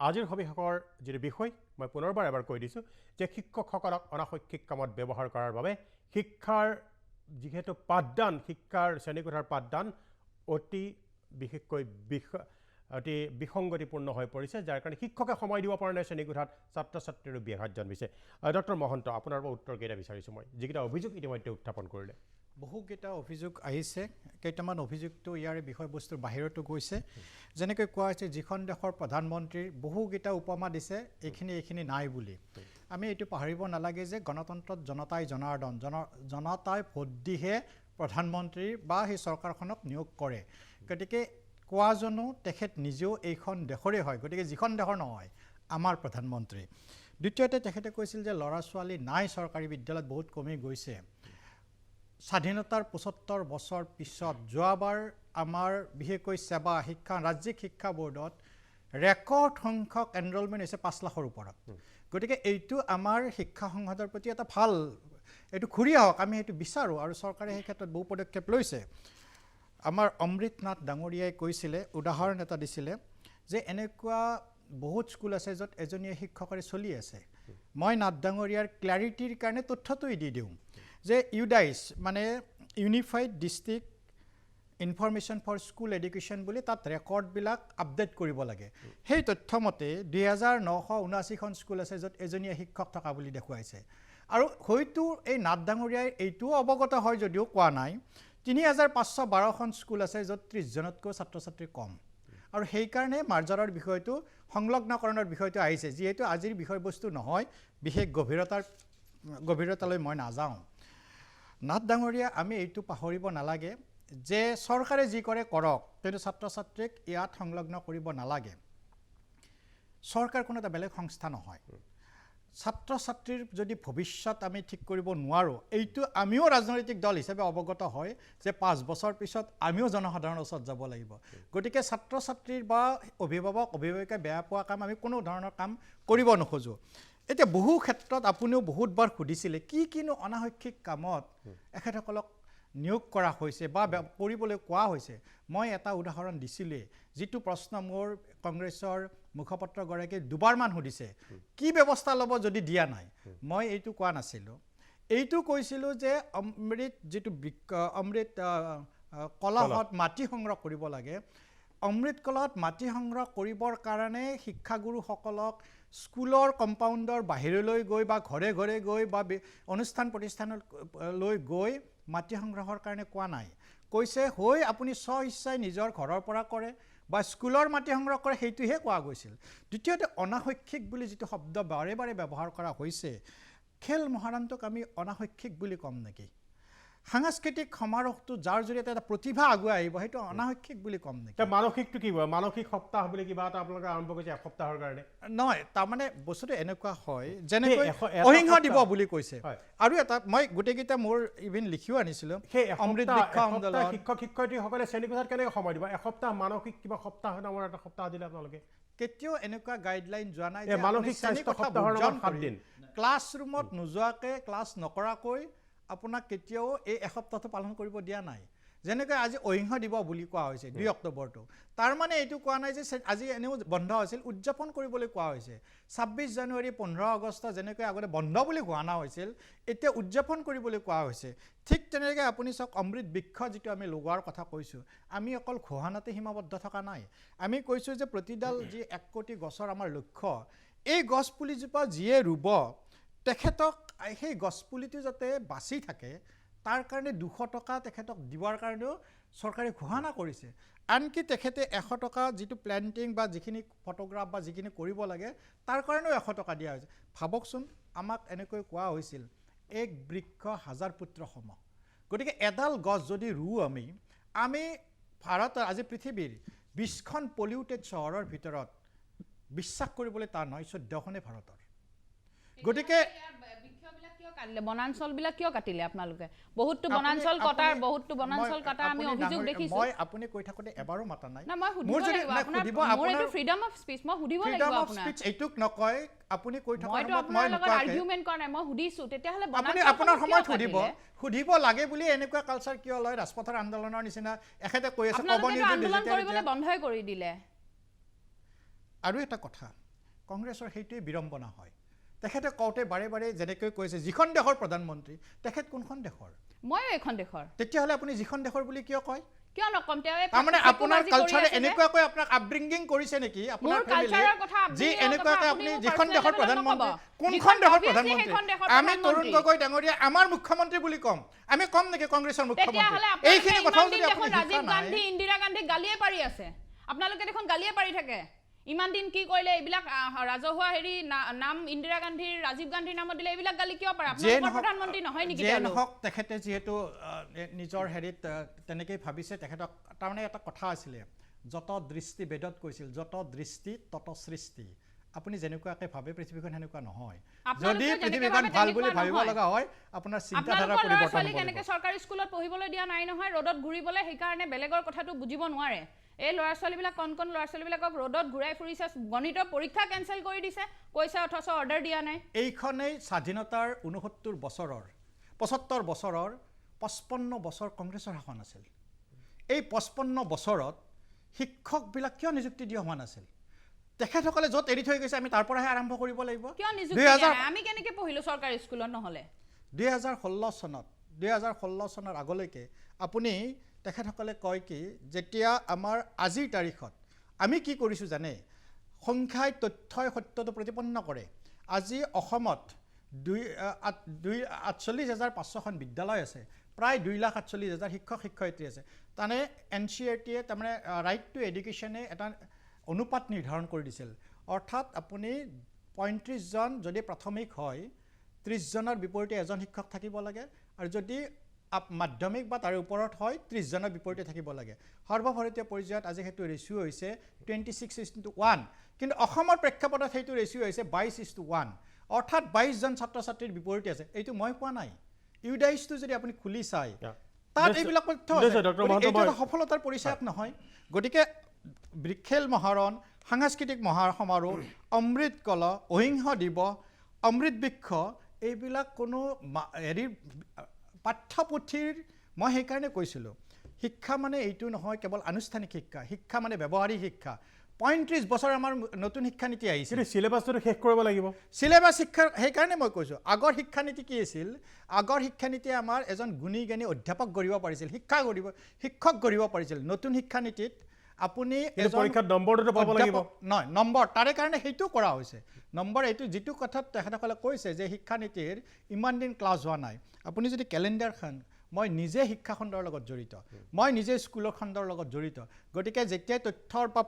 আজিৰ সবিশেষৰ যিটো বিষয় মই পুনৰবাৰ এবাৰ কৈ দিছোঁ যে শিক্ষকসকলক অনাশৈক্ষিক কামত ব্যৱহাৰ কৰাৰ বাবে শিক্ষাৰ যিহেতু পাঠদান, শিক্ষাৰ শ্ৰেণীকোঠাৰ পাঠদান অতি বিশেষকৈ অতি বিসংগতিপূৰ্ণ হৈ পৰিছে, যাৰ কাৰণে শিক্ষকে সময় দিব পৰা নাই শ্ৰেণীকোঠাত, ছাত্ৰ ছাত্ৰীৰো ব্যাঘাত জন্মিছে। ডক্টৰ মহন্ত, আপোনাৰ পৰা উত্তৰকেইটা বিচাৰিছোঁ মই, যিকেইটা অভিযোগ ইতিমধ্যে উত্থাপন কৰিলে। বহুকেইটা অভিযোগ আহিছে, কেইটামান অভিযোগটো ইয়াৰ বিষয়বস্তুৰ বাহিৰতো গৈছে। যেনেকৈ কোৱা হৈছে যিখন দেশৰ প্ৰধানমন্ত্ৰীৰ বহুকেইটা উপমা দিছে, এইখিনি নাই বুলি। আমি এইটো পাহৰিব নালাগে যে গণতন্ত্ৰত জনতাই জনাৰ্দন, জনতাই ভোট দিহে প্ৰধানমন্ত্ৰী বা সেই চৰকাৰখনক নিয়োগ কৰে। গতিকে কোৱাজনো তেখেত নিজেও এইখন দেশৰে হয়, গতিকে যিখন দেশৰ নহয় আমাৰ প্ৰধানমন্ত্ৰী। দ্বিতীয়তে তেখেতে কৈছিল যে ল'ৰা ছোৱালী নাই চৰকাৰী বিদ্যালয়ত, বহুত কমি গৈছে। স্বাধীনতাৰ ৭৫ বছৰ পিছত যোৱাবাৰ আমাৰ বিশেষকৈ সেৱা শিক্ষা ৰাজ্যিক শিক্ষা বোৰ্ডত ৰেকৰ্ড সংখ্যক এনৰলমেণ্ট হৈছে ৫ লাখৰ ওপৰত। গতিকে এইটো আমাৰ শিক্ষা সংসদৰ প্ৰতি এটা ভাল, এইটো ঘূৰি আহক, আমি সেইটো বিচাৰোঁ, আৰু চৰকাৰে সেই ক্ষেত্ৰত বহু পদক্ষেপ লৈছে। আমাৰ অমৃত নাথ ডাঙৰীয়াই কৈছিলে, উদাহৰণ এটা দিছিলে যে এনেকুৱা বহুত স্কুল আছে য'ত এজনীয়া শিক্ষকৰে চলি আছে। মই নাথ ডাঙৰীয়াৰ ক্লেৰিটিৰ কাৰণে তথ্যটোৱে দি দিওঁ যে ইউডাইচ মানে unified district information for school education বুলি তাত ৰেকৰ্ডবিলাক আপডেট কৰিব লাগে। সেই তথ্যমতে ২৯৭৯খন স্কুল আছে য'ত এজনীয়া শিক্ষক থকা বুলি দেখুৱাইছে। আৰু হয়তো এই নাথ ডাঙৰীয়াই এইটোও অৱগত হয় যদিও কোৱা নাই, ৩৫১২খন স্কুল আছে য'ত ৩০জনতকৈ ছাত্ৰ ছাত্ৰী কম। আৰু সেইকাৰণে মাৰ্জাৰৰ বিষয়টো, সংলগ্নকৰণৰ বিষয়টো আহিছে, যিহেতু আজিৰ বিষয়বস্তু নহয়, বিশেষ গভীৰতালৈ মই নাযাওঁ। নাথ ডাঙৰীয়া, আমি এইটো পাহৰিব নালাগে যে চৰকাৰে যি কৰে কৰক, কিন্তু ছাত্ৰ ছাত্ৰীক ইয়াত সংলগ্ন কৰিব নালাগে। চৰকাৰ কোনো এটা বেলেগ সংস্থা নহয়। ছাত্ৰ ছাত্ৰীৰ যদি ভৱিষ্যত আমি ঠিক কৰিব নোৱাৰোঁ, এইটো আমিও ৰাজনৈতিক দল হিচাপে অৱগত হয় যে ৫ বছৰ পিছত আমিও জনসাধাৰণৰ ওচৰত যাব লাগিব। গতিকে ছাত্ৰ ছাত্ৰীৰ বা অভিভাৱকে বেয়া পোৱা কাম আমি কোনো ধৰণৰ কাম কৰিব নোখোজোঁ। এতিয়া বহু ক্ষেত্ৰত আপুনিও বহুতবাৰ সুধিছিলে কিনো অনাশৈক্ষিক কামত এখেতসকলক নিয়োগ কৰা হৈছে বা কৰিবলৈ কোৱা হৈছে মই এটা উদাহৰণ দিছিলোঁৱেই যিটো প্ৰশ্ন মোৰ কংগ্ৰেছৰ মুখপাত্ৰগৰাকীয়ে দুবাৰমান সুধিছে কি ব্যৱস্থা ল'ব যদি দিয়া নাই মই এইটো কোৱা নাছিলোঁ এইটো কৈছিলোঁ যে অমৃত যিটো অমৃত কলহত মাটি সংগ্ৰহ কৰিব লাগে অমৃত কলহত মাটি সংগ্ৰহ কৰিবৰ কাৰণে শিক্ষাগুৰুসকলক স্কুলৰ কম্পাউণ্ডৰ বাহিৰলৈ গৈ বা ঘৰে ঘৰে গৈ বা অনুষ্ঠান প্ৰতিষ্ঠানলৈ গৈ মাটি সংগ্ৰহৰ কাৰণে কোৱা নাই কৈছে হৈ আপুনি স্ব-ইচ্ছাই নিজৰ ঘৰৰ পৰা কৰে বা স্কুলৰ মাটি সংগ্ৰহ কৰে সেইটোহে কোৱা গৈছিল দ্বিতীয়তে অনাশৈক্ষিক বুলি যিটো শব্দ বাৰে বাৰে ব্যৱহাৰ কৰা হৈছে খেল মহাৰণটোক আমি অনাশৈক্ষিক বুলি ক'ম নেকি সাংস্কৃতিক সমাৰোহটো যাৰ জৰিয়তে এটা প্ৰতিভা আগুৱাই আহিব সেইটো অনাশৈক্ষিক বুলি ক'ম নেকি মানসিকটো কি মানসিক সপ্তাহ বুলি কিবা এটা আপোনালোকে আৰম্ভ কৰিছে এসপ্তাহৰ কাৰণে নহয় তাৰমানে বস্তুটো এনেকুৱা হয় যেনেকৈ অহিংস দিব বুলি কৈছে আৰু এটা মই গোটেইকেইটা মোৰ ইভিন লিখিও আনিছিলোঁ অমৃত বৃক্ষ আন্দোলন শিক্ষক শিক্ষয়িত্ৰীসকলে শ্ৰেণীকোঠাত কেনেকৈ সময় দিব এসপ্তাহ মানসিক কিবা সপ্তাহ নামৰ এটা সপ্তাহ দিলে আপোনালোকে কেতিয়াও এনেকুৱা গাইডলাইন যোৱা নাই মানসিক স্বাস্থ্য সপ্তাহৰ নামত 7 দিন ক্লাছৰুমত নোযোৱাকৈ ক্লাছ নকৰাকৈ আপোনাক কেতিয়াও এই এসপ্তাহটো পালন কৰিব দিয়া নাই যেনেকৈ আজি অহিংস দিব বুলি কোৱা হৈছে 2 অক্টোবৰটো তাৰ মানে এইটো কোৱা নাই যে আজি এনেও বন্ধ আছিল উদযাপন কৰিবলৈ কোৱা হৈছে 26 জানুৱাৰী 15 আগষ্ট যেনেকৈ আগতে বন্ধ বুলি ঘোষণা হৈছিল এতিয়া উদযাপন কৰিবলৈ কোৱা হৈছে ঠিক তেনেকৈ আপুনি চাওক অমৃত বৃক্ষ যিটো আমি লগোৱাৰ কথা কৈছোঁ আমি অকল ঘোষণাতে সীমাবদ্ধ থকা নাই আমি কৈছোঁ যে প্ৰতিডাল যি 1 কোটি গছৰ আমাৰ লক্ষ্য এই গছ পুলিজোপা যিয়ে ৰুব তেখেতক সেই গছপুলিটো যাতে বাচি থাকে তাৰ কাৰণে 200 টকা তেখেতক দিবৰ কাৰণেও চৰকাৰে ঘোষণা কৰিছে আনকি তেখেতে 100 টকা যিটো প্লেণ্টিং বা যিখিনি ফটোগ্ৰাফ বা যিখিনি কৰিব লাগে তাৰ কাৰণেও 100 টকা দিয়া হৈছে ভাবকচোন আমাক এনেকৈ কোৱা হৈছিল এক বৃক্ষ হাজাৰ পুত্ৰ সম গতিকে এডাল গছ যদি ৰুওঁ আমি ভাৰতৰ আজি পৃথিৱীৰ 20খন পলিউটেড চহৰৰ ভিতৰত বিশ্বাস কৰিবলৈ তাৰ নহয় 14খনে ভাৰতৰ গতিকে বনাঞ্চল বিলাক কিয় কাটিলে আপোনালোকে বহুতটো বনাঞ্চল কটাৰ বহুতটো বনাঞ্চল কাটা আমি অভিযোগ দেখিছো মই আপুনি কৈ থাকোতে এবাৰো মাতা নাই না মই সুধিব লাগিব আপোনাৰ মোৰ ফ্ৰীডম অফ স্পীচ মই সুধিব লাগিব আপোনাৰ এইটোক নকয় আপুনি কৈ থকা মই আপোনাৰ লগত আৰ্গুমেন্ট কৰা নাই মই সুধিছো তেতিয়া হলে আপুনি আপোনাৰ সময়ত সুধিব লাগে বুলি এনেকুৱা কালচাৰ কিয় লয় ৰাজপথৰ আন্দোলনৰ নিচিনা এখেতে কৈ আছে কবনি আন্দোলন কৰিবলৈ বন্ধই কৰি দিলে আৰু এটা কথা কংগ্ৰেছৰ সেইটোৱে বিৰম্বনা হয় তেখেতে কওঁতে বাৰে বাৰে যেনেকৈ কৈছে যিখন দেশৰ প্ৰধানমন্ত্ৰী তেখেত কোনখন দেশৰ মই এখন দেশৰ তেতিয়াহ'লে আপুনি যিখন দেশৰ বুলি কিয় কয় কিয় নকম তেওঁ তাৰমানে আপোনাৰ কালচাৰে এনেকুৱাকৈ আপোনাক আপব্ৰিংগিং কৰিছে নেকি আপোনাৰ ফেমিলি যি এনেকুৱাকৈ আপুনি যিখন দেশৰ প্ৰধানমন্ত্ৰী কোনখন দেশৰ প্ৰধানমন্ত্ৰী আমি তৰুণ গগৈ ডাঙৰীয়া আমাৰ মুখ্যমন্ত্ৰী বুলি ক'ম আমি ক'ম নেকি কংগ্ৰেছৰ মুখ্যমন্ত্ৰী এইখিনি কথাও যদি আপুনি ৰাজীৱ গান্ধী ইন্দিৰা গান্ধী গালিয়ে পাৰি আছে আপোনালোকে দেখোন গালিয়ে পাৰি থাকে ইমান দিন কি কৰিলে এইবিলাক ৰাজহুৱা হেৰি নাম ইন্দিৰা গান্ধীৰ ৰাজীৱ গান্ধীৰ নামত দিলে এইবিলাক গালি কিয় পাৰে আপোনালোকৰ প্ৰধানমন্ত্ৰী নহয় নেকি নহওক তেখেতে যিহেতু নিজৰ হেৰিত তেনেকেই ভাবিছে তেখেতক তাৰমানে এটা কথা আছিলে যত দৃষ্টি বেদত কৈছিল যত দৃষ্টি তত সৃষ্টি আপুনি যেনেকুৱাকৈ ভাবে পৃথিৱীখন সেনেকুৱা নহয় যদি পৃথিৱীখন ভাল বুলি ভাবিব লগা হয় আপোনাৰ চিন্তাধাৰা পৰিৱৰ্তন হ'ব কেনেকৈ চৰকাৰী স্কুলত পঢ়িবলৈ দিয়া নাই নহয় ৰ'দত ঘূৰিবলৈ সেইকাৰণে বেলেগৰ কথাটো বুজিব নোৱাৰে এই ল'ৰা ছোৱালীবিলাক কণ ল'ৰা ছোৱালীবিলাকক ৰ'দত ঘূৰাই ফুৰিছে গণিতৰ পৰীক্ষা কেঞ্চেল কৰি দিছে কৈছে অথচ অৰ্ডাৰ দিয়া নাই এইখনেই স্বাধীনতাৰ 69 বছৰৰ 75 বছৰৰ 55 বছৰ কংগ্ৰেছৰ শাসন আছিল এই 55 বছৰত শিক্ষকবিলাক কিয় নিযুক্তি দিয়া হোৱা নাছিল তেখেতসকলে য'ত এৰি থৈ গৈছে আমি তাৰ পৰাহে আৰম্ভ কৰিব লাগিব কিয় নিযুক্তি দিয়া নাই আমি কেনেকৈ পঢ়িলো চৰকাৰী স্কুলত নহ'লে 2016 চনৰ আগলৈকে আপুনি তেখেতসকলে কয় কি যেতিয়া আমাৰ আজিৰ তাৰিখত আমি কি কৰিছোঁ জানে সংখ্যাই তথ্যই সত্যটো প্ৰতিপন্ন কৰে আজি অসমত 48,500খন বিদ্যালয় আছে প্ৰায় 2,48,000 শিক্ষক শিক্ষয়িত্ৰী আছে তানে NCERTয়ে তাৰমানে ৰাইট টু এডুকেশ্যনে এটা অনুপাত নিৰ্ধাৰণ কৰি দিছিল অৰ্থাৎ আপুনি 35 জন যদি প্ৰাথমিক হয় 30 জনৰ বিপৰীতে এজন শিক্ষক থাকিব লাগে আৰু যদি মাধ্যমিক বা তাৰ ওপৰত হয় 30 জনৰ বিপৰীতে থাকিব লাগে সৰ্বভাৰতীয় পৰ্যায়ত আজি সেইটো ৰেচিঅ' হৈছে 26:1 কিন্তু অসমৰ প্ৰেক্ষাপটত সেইটো ৰেচিঅ' হৈছে 22:1 অৰ্থাৎ 22 জন ছাত্ৰ ছাত্ৰীৰ বিপৰীতে আছে এইটো মই কোৱা নাই ইউডাইছটো যদি আপুনি খুলি চাই তাত এইবিলাক তথ্য আছে এইটো সফলতাৰ পৰিচয়ক নহয় গতিকে বৃক্ষেল মহাৰণ সাংস্কৃতিক সমাৰোহ অমৃত কল অহিংস দিৱস অমৃত বৃক্ষ এইবিলাক কোনো হেৰি পাঠ্যপুথিৰ মই সেইকাৰণে কৈছিলোঁ শিক্ষা মানে এইটো নহয় কেৱল আনুষ্ঠানিক শিক্ষা, শিক্ষা মানে ব্যৱহাৰিক শিক্ষা। ৩৫ বছৰ আমাৰ নতুন শিক্ষানীতি আহিছে, কিন্তু চিলেবাছটো শেষ কৰিব লাগিব। চিলেবাছ শিক্ষা, সেইকাৰণে মই কৈছোঁ আগৰ শিক্ষানীতি কি আছিল, আগৰ শিক্ষানীতিয়ে আমাৰ এজন গুণী জ্ঞানী অধ্যাপক গঢ়িব পাৰিছিল, শিক্ষক গঢ়িব পাৰিছিল। নতুন শিক্ষানীতিত আপুনি পৰীক্ষাত নম্বৰটো পাব লাগিব নহয়, নম্বৰ তাৰে কাৰণে সেইটো কৰা হৈছে। নম্বৰ এইটো যিটো কথাত তেখেতসকলে কৈছে যে শিক্ষানীতিৰ ইমান দিন ক্লাছ হোৱা নাই, আপুনি যদি কেলেণ্ডাৰখন, মই নিজে শিক্ষাখণ্ডৰ লগত জড়িত, মই নিজে স্কুলৰ খণ্ডৰ লগত জড়িত, গতিকে যেতিয়াই তথ্যৰ বা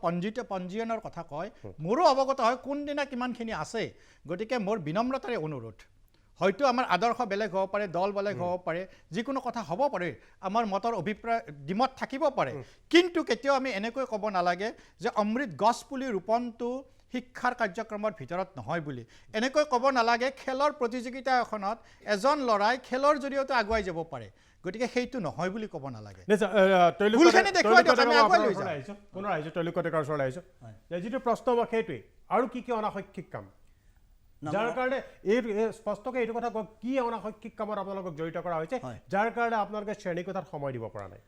পঞ্জীয়নৰ কথা কয় মোৰো অৱগত হয় কোনদিনা কিমানখিনি আছে। গতিকে মোৰ বিনম্ৰতাৰে অনুৰোধ, হয়তো আমাৰ আদৰ্শ বেলেগ হ'ব পাৰে, দল বেলেগ হ'ব পাৰে, যিকোনো কথা হ'ব পাৰে, আমাৰ মতৰ অভিপ্ৰায় দ্বিমত থাকিব পাৰে, কিন্তু কেতিয়াও আমি এনেকৈ ক'ব নালাগে যে অমৃত গছ পুলি ৰোপণটো শিক্ষাৰ কাৰ্যক্ৰমৰ ভিতৰত নহয় বুলি। এনেকৈ ক'ব নালাগে খেলৰ প্ৰতিযোগিতা এখনত এজন ল'ৰাই খেলৰ জৰিয়তে আগুৱাই যাব পাৰে, গতিকে সেইটো নহয় বুলি ক'ব নালাগে। যিটো প্ৰশ্ন মই সেইটোৱেই, আৰু কি কি অনাশৈক্ষিক কাম যাৰ কাৰণে এই স্পষ্টকৈ এইটো কথা কওক, কি অনাশৈক্ষিক কামত আপোনালোকক জড়িত কৰা হৈছে যাৰ কাৰণে আপোনালোকে শ্ৰেণীকোঠাত সময় দিব পৰা নাই?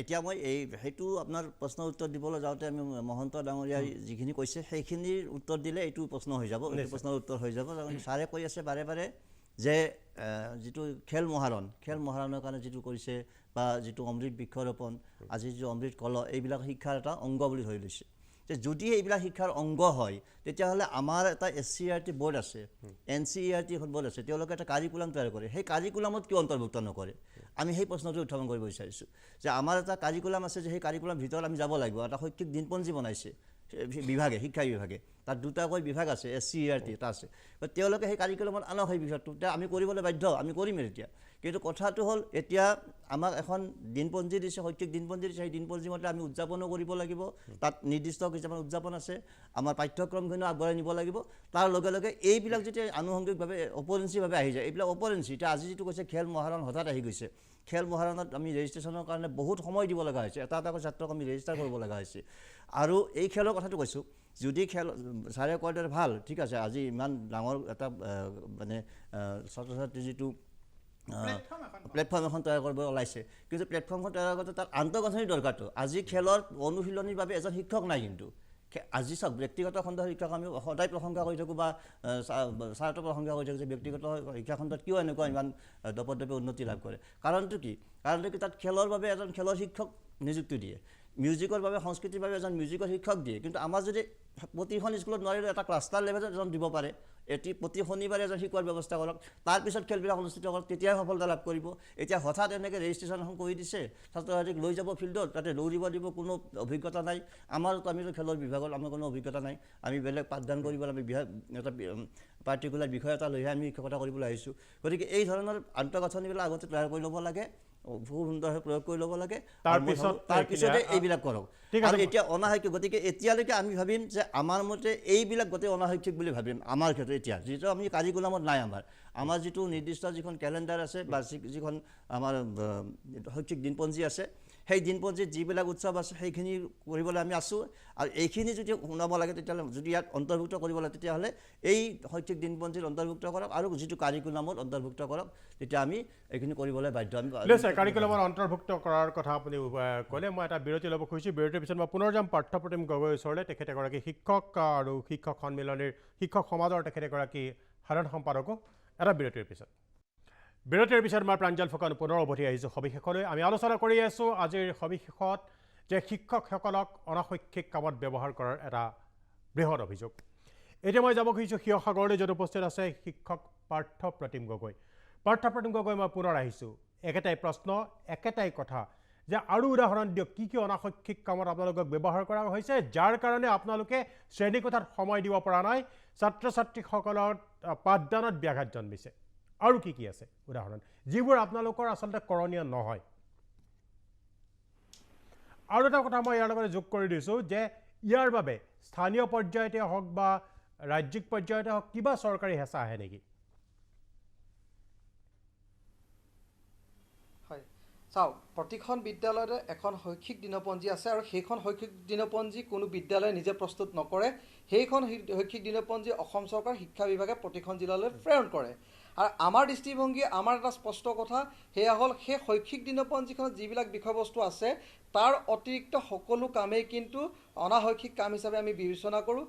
এতিয়া মই সেইটো আপোনাৰ প্ৰশ্নৰ উত্তৰ দিবলৈ যাওঁতে আমি মহন্ত ডাঙৰীয়াই যিখিনি কৈছে সেইখিনিৰ উত্তৰ দিলে এইটো প্ৰশ্ন হৈ যাব, এইটো প্ৰশ্নৰ উত্তৰ হৈ যাব। ছাৰে কৈ আছে বাৰে বাৰে যে যিটো খেল মহাৰণৰ কাৰণে যিটো কৰিছে বা যিটো অমৃত বৃক্ষৰোপণ, আজি যিটো অমৃত কলহ, এইবিলাক শিক্ষাৰ এটা অংগ বুলি ধৰি লৈছে। যে যদি এইবিলাক শিক্ষাৰ অংগ হয় তেতিয়াহ'লে আমাৰ এটা SCERT বৰ্ড আছে, NCERT এখন বৰ্ড আছে, তেওঁলোকে এটা কাৰিকুলাম তৈয়াৰ কৰে, সেই কাৰিকুলামত কিয় অন্তৰ্ভুক্ত নকৰে? আমি সেই প্ৰশ্নটো উত্থাপন কৰিব বিচাৰিছোঁ যে আমাৰ এটা কাৰিকুলাম আছে, যে সেই কাৰিকুলাম ভিতৰত আমি যাব লাগিব। এটা শৈক্ষিক দিনপঞ্জী বনাইছে বিভাগে, শিক্ষা বিভাগে, তাত দুটাকৈ বিভাগ আছে, SCERT এটা আছে, তেওঁলোকে সেই কাৰিকুলামত আনক সেই বিষয়টো আমি কৰিবলৈ বাধ্য, আমি কৰিমেই এতিয়া। কিন্তু কথাটো হ'ল এতিয়া আমাক এখন দিনপঞ্জী দিছে, শৈক্ষিক দিনপঞ্জী দিছে, সেই দিনপঞ্জী মতে আমি উদযাপনো কৰিব লাগিব, তাত নিৰ্দিষ্ট কিছুমান উদযাপন আছে, আমাৰ পাঠ্যক্ৰমখিনিও আগবঢ়াই নিব লাগিব। তাৰ লগে লগে এইবিলাক যেতিয়া আনুষংগিকভাৱে অপৰেঞ্চিভাৱে আহি যায়, এইবিলাক অপৰেঞ্চি। এতিয়া আজি যিটো কৈছে খেল মহাৰণ হঠাৎ আহি গৈছে, খেল মহাৰণত আমি ৰেজিষ্ট্ৰেশ্যনৰ কাৰণে বহুত সময় দিব লগা হৈছে, এটা এটাকৈ ছাত্ৰক আমি ৰেজিষ্টাৰ কৰিব লগা হৈছে। আৰু এই খেলৰ কথাটো কৈছোঁ, যদি খেল ছাৰে কোৱাৰ দৰে ভাল, ঠিক আছে, আজি ইমান ডাঙৰ এটা মানে ছাত্ৰ ছাত্ৰীৰ যিটো প্লেটফৰ্ম এখন তৈয়াৰ কৰিব ওলাইছে, কিন্তু প্লেটফৰ্মখন তৈয়াৰ কৰোঁতে তাত আন্তঃগাঁথনিৰ দৰকাৰটো। আজি খেলৰ অনুশীলনীৰ বাবে এজন শিক্ষক নাই, কিন্তু আজি চাওক ব্যক্তিগত খণ্ডৰ শিক্ষক আমি সদায় প্ৰশংসা কৰি থাকোঁ বা ছাৰতো প্ৰশংসা কৰি থাকোঁ যে ব্যক্তিগত শিক্ষা খণ্ডত কিয় এনেকুৱা ইমান দপদপে উন্নতি লাভ কৰে। কাৰণটো কি তাত খেলৰ বাবে এজন খেলৰ শিক্ষক নিযুক্তি দিয়ে, মিউজিকৰ বাবে সংস্কৃতিৰ বাবে এজন মিউজিকৰ শিক্ষক দিয়ে। কিন্তু আমাৰ যদি প্ৰতিখন স্কুলত নোৱাৰিলেও এটা ক্লাষ্টাৰ লেভেলত এজন দিব পাৰে, প্ৰতি শনিবাৰে এজন শিকোৱাৰ ব্যৱস্থা কৰক, তাৰপিছত খেলবিলাক অনুষ্ঠিত কৰক, তেতিয়াই সফলতা লাভ কৰিব। এতিয়া হঠাৎ এনেকৈ ৰেজিষ্ট্ৰেশ্যন এখন কৰি দিছে, ছাত্ৰ ছাত্ৰীক লৈ যাব ফিল্ডত, তাতে দৌৰিব দিব, কোনো অভিজ্ঞতা নাই। আমিতো খেলৰ বিভাগত আমাৰ কোনো অভিজ্ঞতা নাই, আমি বেলেগ পাঠদান কৰিবলৈ আমি এটা পাৰ্টিকুলাৰ বিষয় এটা লৈহে আমি শিক্ষকতা কৰিবলৈ আহিছোঁ। গতিকে এই ধৰণৰ আন্তঃগাঁথনিবিলাক আগতে তৈয়াৰ কৰি ল'ব লাগে, খুব সুন্দৰভাৱে প্ৰয়োগ কৰি ল'ব লাগে, তাৰপিছতে এইবিলাক কৰক। আৰু এতিয়া অনাশৈক্ষিক, গতিকে এতিয়ালৈকে আমি ভাবিম যে আমাৰ মতে এইবিলাক গোটেই অনাশৈক্ষিক বুলি ভাবিম আমাৰ ক্ষেত্ৰত। এতিয়া যিটো আমি কাৰিকুলামত নাই, আমাৰ যিটো নিৰ্দিষ্ট যিখন কেলেণ্ডাৰ আছে বা যিখন আমাৰ শৈক্ষিক দিনপঞ্জী আছে, সেই দিনপঞ্জীত যিবিলাক উৎসৱ আছে সেইখিনি কৰিবলৈ আমি আছোঁ। আৰু এইখিনি যদি শুনাব লাগে, তেতিয়াহ'লে যদি ইয়াত অন্তৰ্ভুক্ত কৰিব লাগে, তেতিয়াহ'লে এই শৈক্ষিক দিনপঞ্জীত অন্তৰ্ভুক্ত কৰক আৰু যিটো কাৰিকুলামত অন্তৰ্ভুক্ত কৰক, তেতিয়া আমি এইখিনি কৰিবলৈ বাধ্য। আমি কাৰিকুলামত অন্তৰ্ভুক্ত কৰাৰ কথা আপুনি ক'লে, মই এটা বিৰতি ল'ব খুজিছোঁ। বিৰতিৰ পিছত মই পুনৰ যাম পাৰ্থপ্ৰতিম গগৈৰ ওচৰলৈ। তেখেত এগৰাকী শিক্ষক আৰু শিক্ষক সন্মিলনীৰ শিক্ষক সমাজৰ তেখেত এগৰাকী সাধাৰণ সম্পাদকো। এটা বিৰতিৰ পিছত মই প্ৰাঞ্জল ফুকন পুনৰ উভতি আহিছোঁ সবিশেষলৈ। আমি আলোচনা কৰি আছোঁ আজিৰ সবিশেষত যে শিক্ষকসকলক অনাশৈক্ষিক কামত ব্যৱহাৰ কৰাৰ এটা বৃহৎ অভিযোগ। এতিয়া মই যাব খুজিছোঁ শিৱসাগৰলৈ, য'ত উপস্থিত আছে শিক্ষক পাৰ্থপ্ৰতিম গগৈ। পাৰ্থপ্ৰতিম গগৈ, মই পুনৰ আহিছোঁ, একেটাই প্ৰশ্ন, একেটাই কথা, যে আৰু উদাহৰণ দিয়ক কি কি অনাশৈক্ষিক কামত আপোনালোকক ব্যৱহাৰ কৰা হৈছে যাৰ কাৰণে আপোনালোকে শ্ৰেণীকোঠাত সময় দিব পৰা নাই, ছাত্ৰ ছাত্ৰীসকলৰ পাঠদানত ব্যাঘাত জন্মিছে। আৰু কি কি আছে উদাহৰণ যিবোৰ আপোনালোকৰ আচলতে কৰণীয় নহয়? আৰু এটা কথা মই ইয়াৰ লগতে যোগ কৰি দিছোঁ যে ইয়াৰ বাবে স্থানীয় পৰ্যায়তে হওক বা ৰাজ্যিক পৰ্যায়তে হওক কিবা চৰকাৰী হেঁচা আহে নেকি? হয়, চাওক প্ৰতিখন বিদ্যালয়তে এখন শৈক্ষিক দিনপঞ্জী আছে আৰু সেইখন শৈক্ষিক দিনপঞ্জী কোনো বিদ্যালয়ে নিজে প্ৰস্তুত নকৰে সেইখন শৈক্ষিক দিনপঞ্জী অসম চৰকাৰ শিক্ষা বিভাগে প্ৰতিখন জিলালৈ প্ৰেৰণ কৰে আৰু আমাৰ দৃষ্টিভংগী আমাৰ এটা স্পষ্ট কথা সেয়া হ'ল সেই শৈক্ষিক দিনপঞ্জীখনত যিবিলাক বিষয়বস্তু আছে তাৰ অতিৰিক্ত সকলো কামেই কিন্তু অনাশৈক্ষিক কাম হিচাপে আমি বিবেচনা কৰোঁ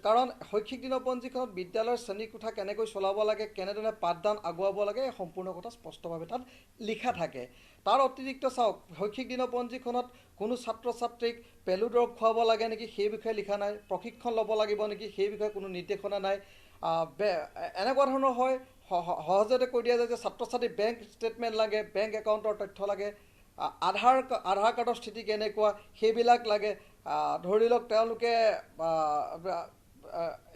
কাৰণ শৈক্ষিক দিনপঞ্জীখনত বিদ্যালয়ৰ শ্ৰেণীকোঠা কেনেকৈ চলাব লাগে কেনেদৰে পাঠদান আগুৱাব লাগে এই সম্পূৰ্ণ কথা স্পষ্টভাৱে তাত লিখা থাকে তাৰ অতিৰিক্ত চাওক শৈক্ষিক দিনপঞ্জীখনত কোনো ছাত্ৰ ছাত্ৰীক পেলুদৰৱ খুৱাব লাগে নেকি সেই বিষয়ে লিখা নাই প্ৰশিক্ষণ ল'ব লাগিব নেকি সেই বিষয়ে কোনো নিৰ্দেশনা নাই এনেকুৱা ধৰণৰ হয় সহজতে কৈ দিয়া যায় যে ছাত্ৰ ছাত্ৰীৰ বেংক ষ্টেটমেণ্ট লাগে বেংক একাউণ্টৰ তথ্য লাগে আধাৰ কাৰ্ডৰ স্থিতি কেনেকুৱা সেইবিলাক লাগে ধৰি লওক তেওঁলোকে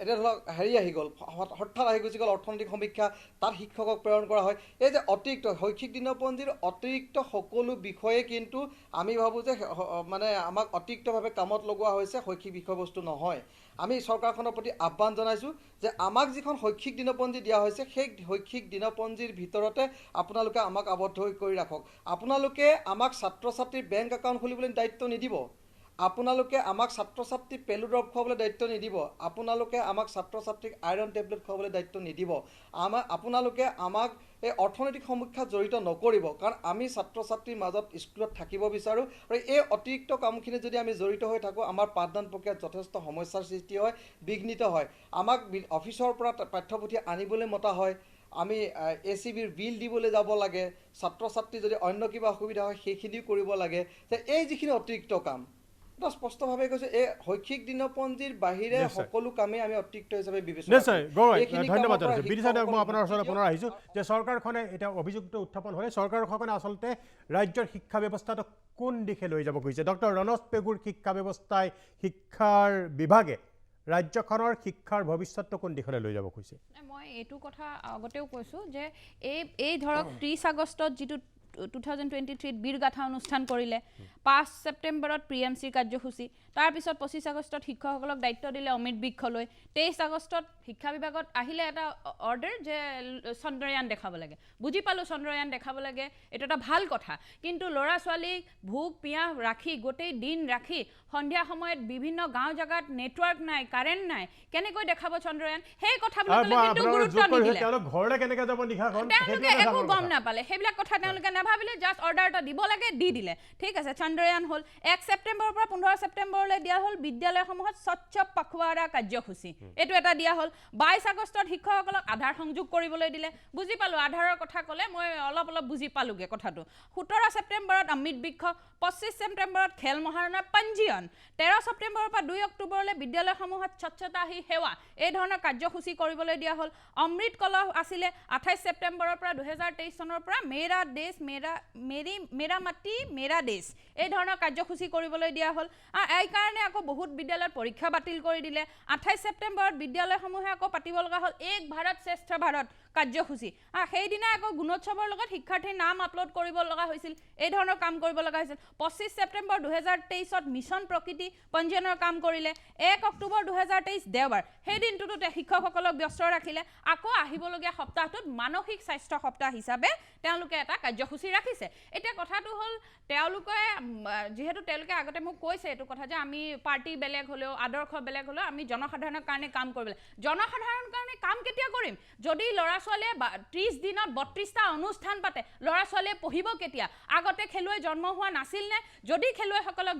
এতিয়া ধৰক হেৰি আহি গ'ল হঠাৎ আহি গুচি গ'ল অৰ্থনৈতিক সমীক্ষা তাত শিক্ষকক প্ৰেৰণ কৰা হয় এই যে অতিৰিক্ত শৈক্ষিক দিনপঞ্জীৰ অতিৰিক্ত সকলো বিষয়ে কিন্তু আমি ভাবোঁ যে মানে আমাক অতিৰিক্তভাৱে কামত লগোৱা হৈছে শৈক্ষিক বিষয়বস্তু নহয় আমি চৰকাৰখনৰ প্ৰতি আহ্বান জনাইছোঁ যে আমাক যিখন শৈক্ষিক দিনপঞ্জী দিয়া হৈছে সেই শৈক্ষিক দিনপঞ্জীৰ ভিতৰতে আপোনালোকে আমাক আবদ্ধ কৰি ৰাখক আপোনালোকে আমাক ছাত্ৰ ছাত্ৰীৰ বেংক একাউণ্ট খুলিবলৈ দায়িত্ব নিদিব আপোনালোকে আমাক ছাত্ৰ ছাত্ৰীক পেলুদৰৱ খুৱাবলৈ দায়িত্ব নিদিব আপোনালোকে আমাক ছাত্ৰ ছাত্ৰীক আইৰণ টেবলেট খুৱাবলৈ দায়িত্ব নিদিব আপোনালোকে আমাক এই অৰ্থনৈতিক সমীক্ষাত জড়িত নকৰিব কাৰণ আমি ছাত্ৰ ছাত্ৰীৰ মাজত স্কুলত থাকিব বিচাৰোঁ আৰু এই অতিৰিক্ত কামখিনি যদি আমি জড়িত হৈ থাকোঁ আমাৰ পাঠদান প্ৰক্ৰিয়াত যথেষ্ট সমস্যাৰ সৃষ্টি হয় বিঘ্নিত হয় আমাক অফিচৰ পৰা পাঠ্যপুথি আনিবলৈ মতা হয় আমি ACBৰ বিল দিবলৈ যাব লাগে ছাত্ৰ ছাত্ৰী যদি অন্য কিবা অসুবিধা হয় সেইখিনিও কৰিব লাগে যে এই যিখিনি অতিৰিক্ত কাম এটা স্পষ্টভাৱে কৈছে এই শৈক্ষিক দিনপঞ্জীৰ বাহিৰে সকলো কামেই আমি অতিৰিক্ত হিচাপে বিবেচনা নিশ্চয় গৌৰৱ ধন্যবাদ জনাইছোঁ বিদিশা দেৱ মই আপোনাৰ ওচৰলৈ পুনৰ আহিছোঁ যে চৰকাৰখনে এতিয়া অভিযোগটো উত্থাপন হ'লে চৰকাৰখনে আচলতে ৰাজ্যৰ শিক্ষা ব্যৱস্থাটো কোন দিশে লৈ যাব খুজিছে ডক্টৰ ৰণজ পেগুৰ শিক্ষা ব্যৱস্থাই শিক্ষাৰ বিভাগে ৰাজ্যখনৰ শিক্ষাৰ ভৱিষ্যতটো কোন দিশলৈ লৈ যাব খুজিছে মই এইটো কথা আগতেও কৈছোঁ যে এই ধৰক 30 আগষ্টত যিটো 2023 বীৰগাথা অনুষ্ঠান কৰিলে 5 ছেপ্টেম্বৰত প্ৰিএমচিৰ কাৰ্যসূচী তাৰপিছত 25 আগষ্টত শিক্ষকসকলক দায়িত্ব দিলে অমিত বিক্ষলৈ 23 আগষ্টত শিক্ষা বিভাগত আহিলে এটা অৰ্ডাৰ যে চন্দ্ৰয়ান দেখাব লাগে বুজি পালোঁ চন্দ্ৰয়ান দেখাব লাগে এইটো এটা ভাল কথা কিন্তু ল'ৰা ছোৱালীক ভোক পিয়াহ ৰাখি গোটেই দিন ৰাখি সন্ধিয়া সময়ত বিভিন্ন গাঁও জেগাত নেটৱৰ্ক নাই কাৰেণ্ট নাই কেনেকৈ দেখাব চন্দ্ৰয়ান সেই কথাবিলাক কিন্তু গুৰুত্ব নিদিলে তেওঁলোক ঘৰলৈ কেনেকৈ যাব নিশাখন তেওঁলোকে একো গম নাপালে সেইবিলাক কথা তেওঁলোকে নাভাবিলে জাষ্ট অৰ্ডাৰ এটা দিব লাগে দি দিলে ঠিক আছে চন্দ্ৰয়ান হ'ল 1 ছেপ্টেম্বৰৰ পৰা 15 ছেপ্টেম্বৰলৈ দিয়া হ'ল বিদ্যালয়সমূহত স্বচ্ছ পখৱাৰা কাৰ্যসূচী এইটো এটা দিয়া হ'ল 22 আগষ্টত শিক্ষকসকলক আধাৰ সংযোগ কৰিবলৈ দিলে বুজি পালোঁ আধাৰৰ কথা ক'লে মই অলপ বুজি পালোঁগৈ কথাটো 17 ছেপ্টেম্বৰত অমিত বিক্ষ 25 ছেপ্টেম্বৰত খেল মহাৰণৰ পঞ্জীয়ন 13 ছেপ্টেম্বৰৰ পৰা 2 অক্টোবৰলৈ বিদ্যালয়সমূহত স্বচ্ছতা হি সেৱা এই ধৰণৰ কাৰ্যসূচী কৰিবলৈ দিয়া হ'ল অমৃত কলহ আছিলে 28 ছেপ্টেম্বৰৰ পৰা 2023 চনৰ পৰা মেৰা দেশ মেৰা মাটি মেৰা দেশ এই ধৰণৰ কাৰ্যসূচী কৰিবলৈ দিয়া হ'ল এই কাৰণে আকৌ বহুত বিদ্যালয়ত পৰীক্ষা বাতিল কৰি দিলে 28 ছেপ্টেম্বৰত বিদ্যালয়সমূহে আকৌ পাতিব লগা হ'ল এক ভাৰত শ্ৰেষ্ঠ ভাৰত কাৰ্যসূচী সেইদিনা আকৌ গুণোৎসৱৰ লগত শিক্ষাৰ্থীৰ নাম আপলোড কৰিব লগা হৈছিল এই ধৰণৰ কাম কৰিব লগা হৈছিল 25 ছেপ্টেম্বৰ 2023ত মিছন প্ৰকৃতি পঞ্জীয়নৰ কাম কৰিলে 1 অক্টোবৰ 2023 দেওবাৰ সেই দিনটোতো শিক্ষকসকলক ব্যস্ত ৰাখিলে আকৌ আহিবলগীয়া সপ্তাহটোত মানসিক স্বাস্থ্য সপ্তাহ হিচাপে তেওঁলোকে এটা কাৰ্যসূচী ৰাখিছে এতিয়া কথাটো হ'ল তেওঁলোকে যিহেতু তেওঁলোকে আগতে মোক কৈছে এইটো কথা যে আমি পাৰ্টি বেলেগ হ'লেও আদৰ্শ বেলেগ হ'লেও আমি জনসাধাৰণৰ কাৰণে কাম কৰিব লাগে জনসাধাৰণৰ কাৰণে কাম কেতিয়া কৰিম যদি ল'ৰা ছোৱালীয়ে 30 দিনত 32টা অনুষ্ঠান পাতে ল'ৰা ছোৱালীয়ে পঢ়িব কেতিয়া আগতে খেলুৱৈ জন্ম হোৱা নাছিল নে যদি খেলুৱৈসকলক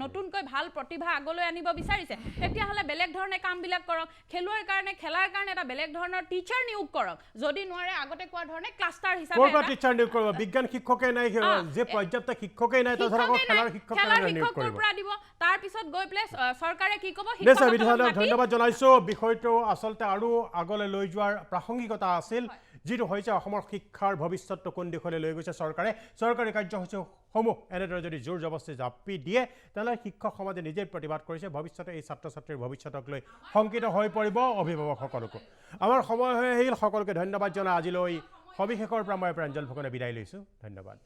নতুনকৈ ভাল প্ৰতিভা আগলৈ আনিব বিচাৰিছে তেতিয়াহ'লে বেলেগ ধৰণে কামবিলাক কৰক খেলুৱৈৰ কাৰণে খেলাৰ কাৰণে এটা বেলেগ ধৰণৰ টিচাৰ নিয়োগ কৰক যদি নোৱাৰে আগতে কোৱা ধৰণে ক্লাষ্টাৰ হিচাপে ক'ৰ পৰা টিচাৰ নিয়োগ কৰিব বিজ্ঞান শিক্ষকে নাই যে পৰ্যাপ্ত শিক্ষকেই নাই তাৰ আকৌ খেলাৰ শিক্ষক নিয়োগ কৰিব দিব তাৰ পিছত গৈ প্লে চৰকাৰে কি ক'ব নিশ্চয় বিধায়ক ধন্যবাদ জনাইছোঁ বিষয়টো আচলতে আৰু আগলৈ লৈ যোৱাৰ প্ৰাসংগিকতা আছিল যিটো হৈছে অসমৰ শিক্ষাৰ ভৱিষ্যতটো কোন দিশলৈ লৈ গৈছে চৰকাৰী কাৰ্যসূচীসমূহ এনেদৰে যদি জোৰ জবস্তি জাপি দিয়ে তেনেহ'লে শিক্ষক সমাজে নিজেই প্ৰতিবাদ কৰিছে ভৱিষ্যতে এই ছাত্ৰ ছাত্ৰীৰ ভৱিষ্যতক লৈ শংকিত হৈ পৰিব অভিভাৱকসকলকো আমাৰ সময় হৈ আহিল সকলোকে ধন্যবাদ জনাই আজিলৈ সবিশেষৰ পৰা মই প্ৰাঞ্জল ফুকনে বিদায় লৈছোঁ ধন্যবাদ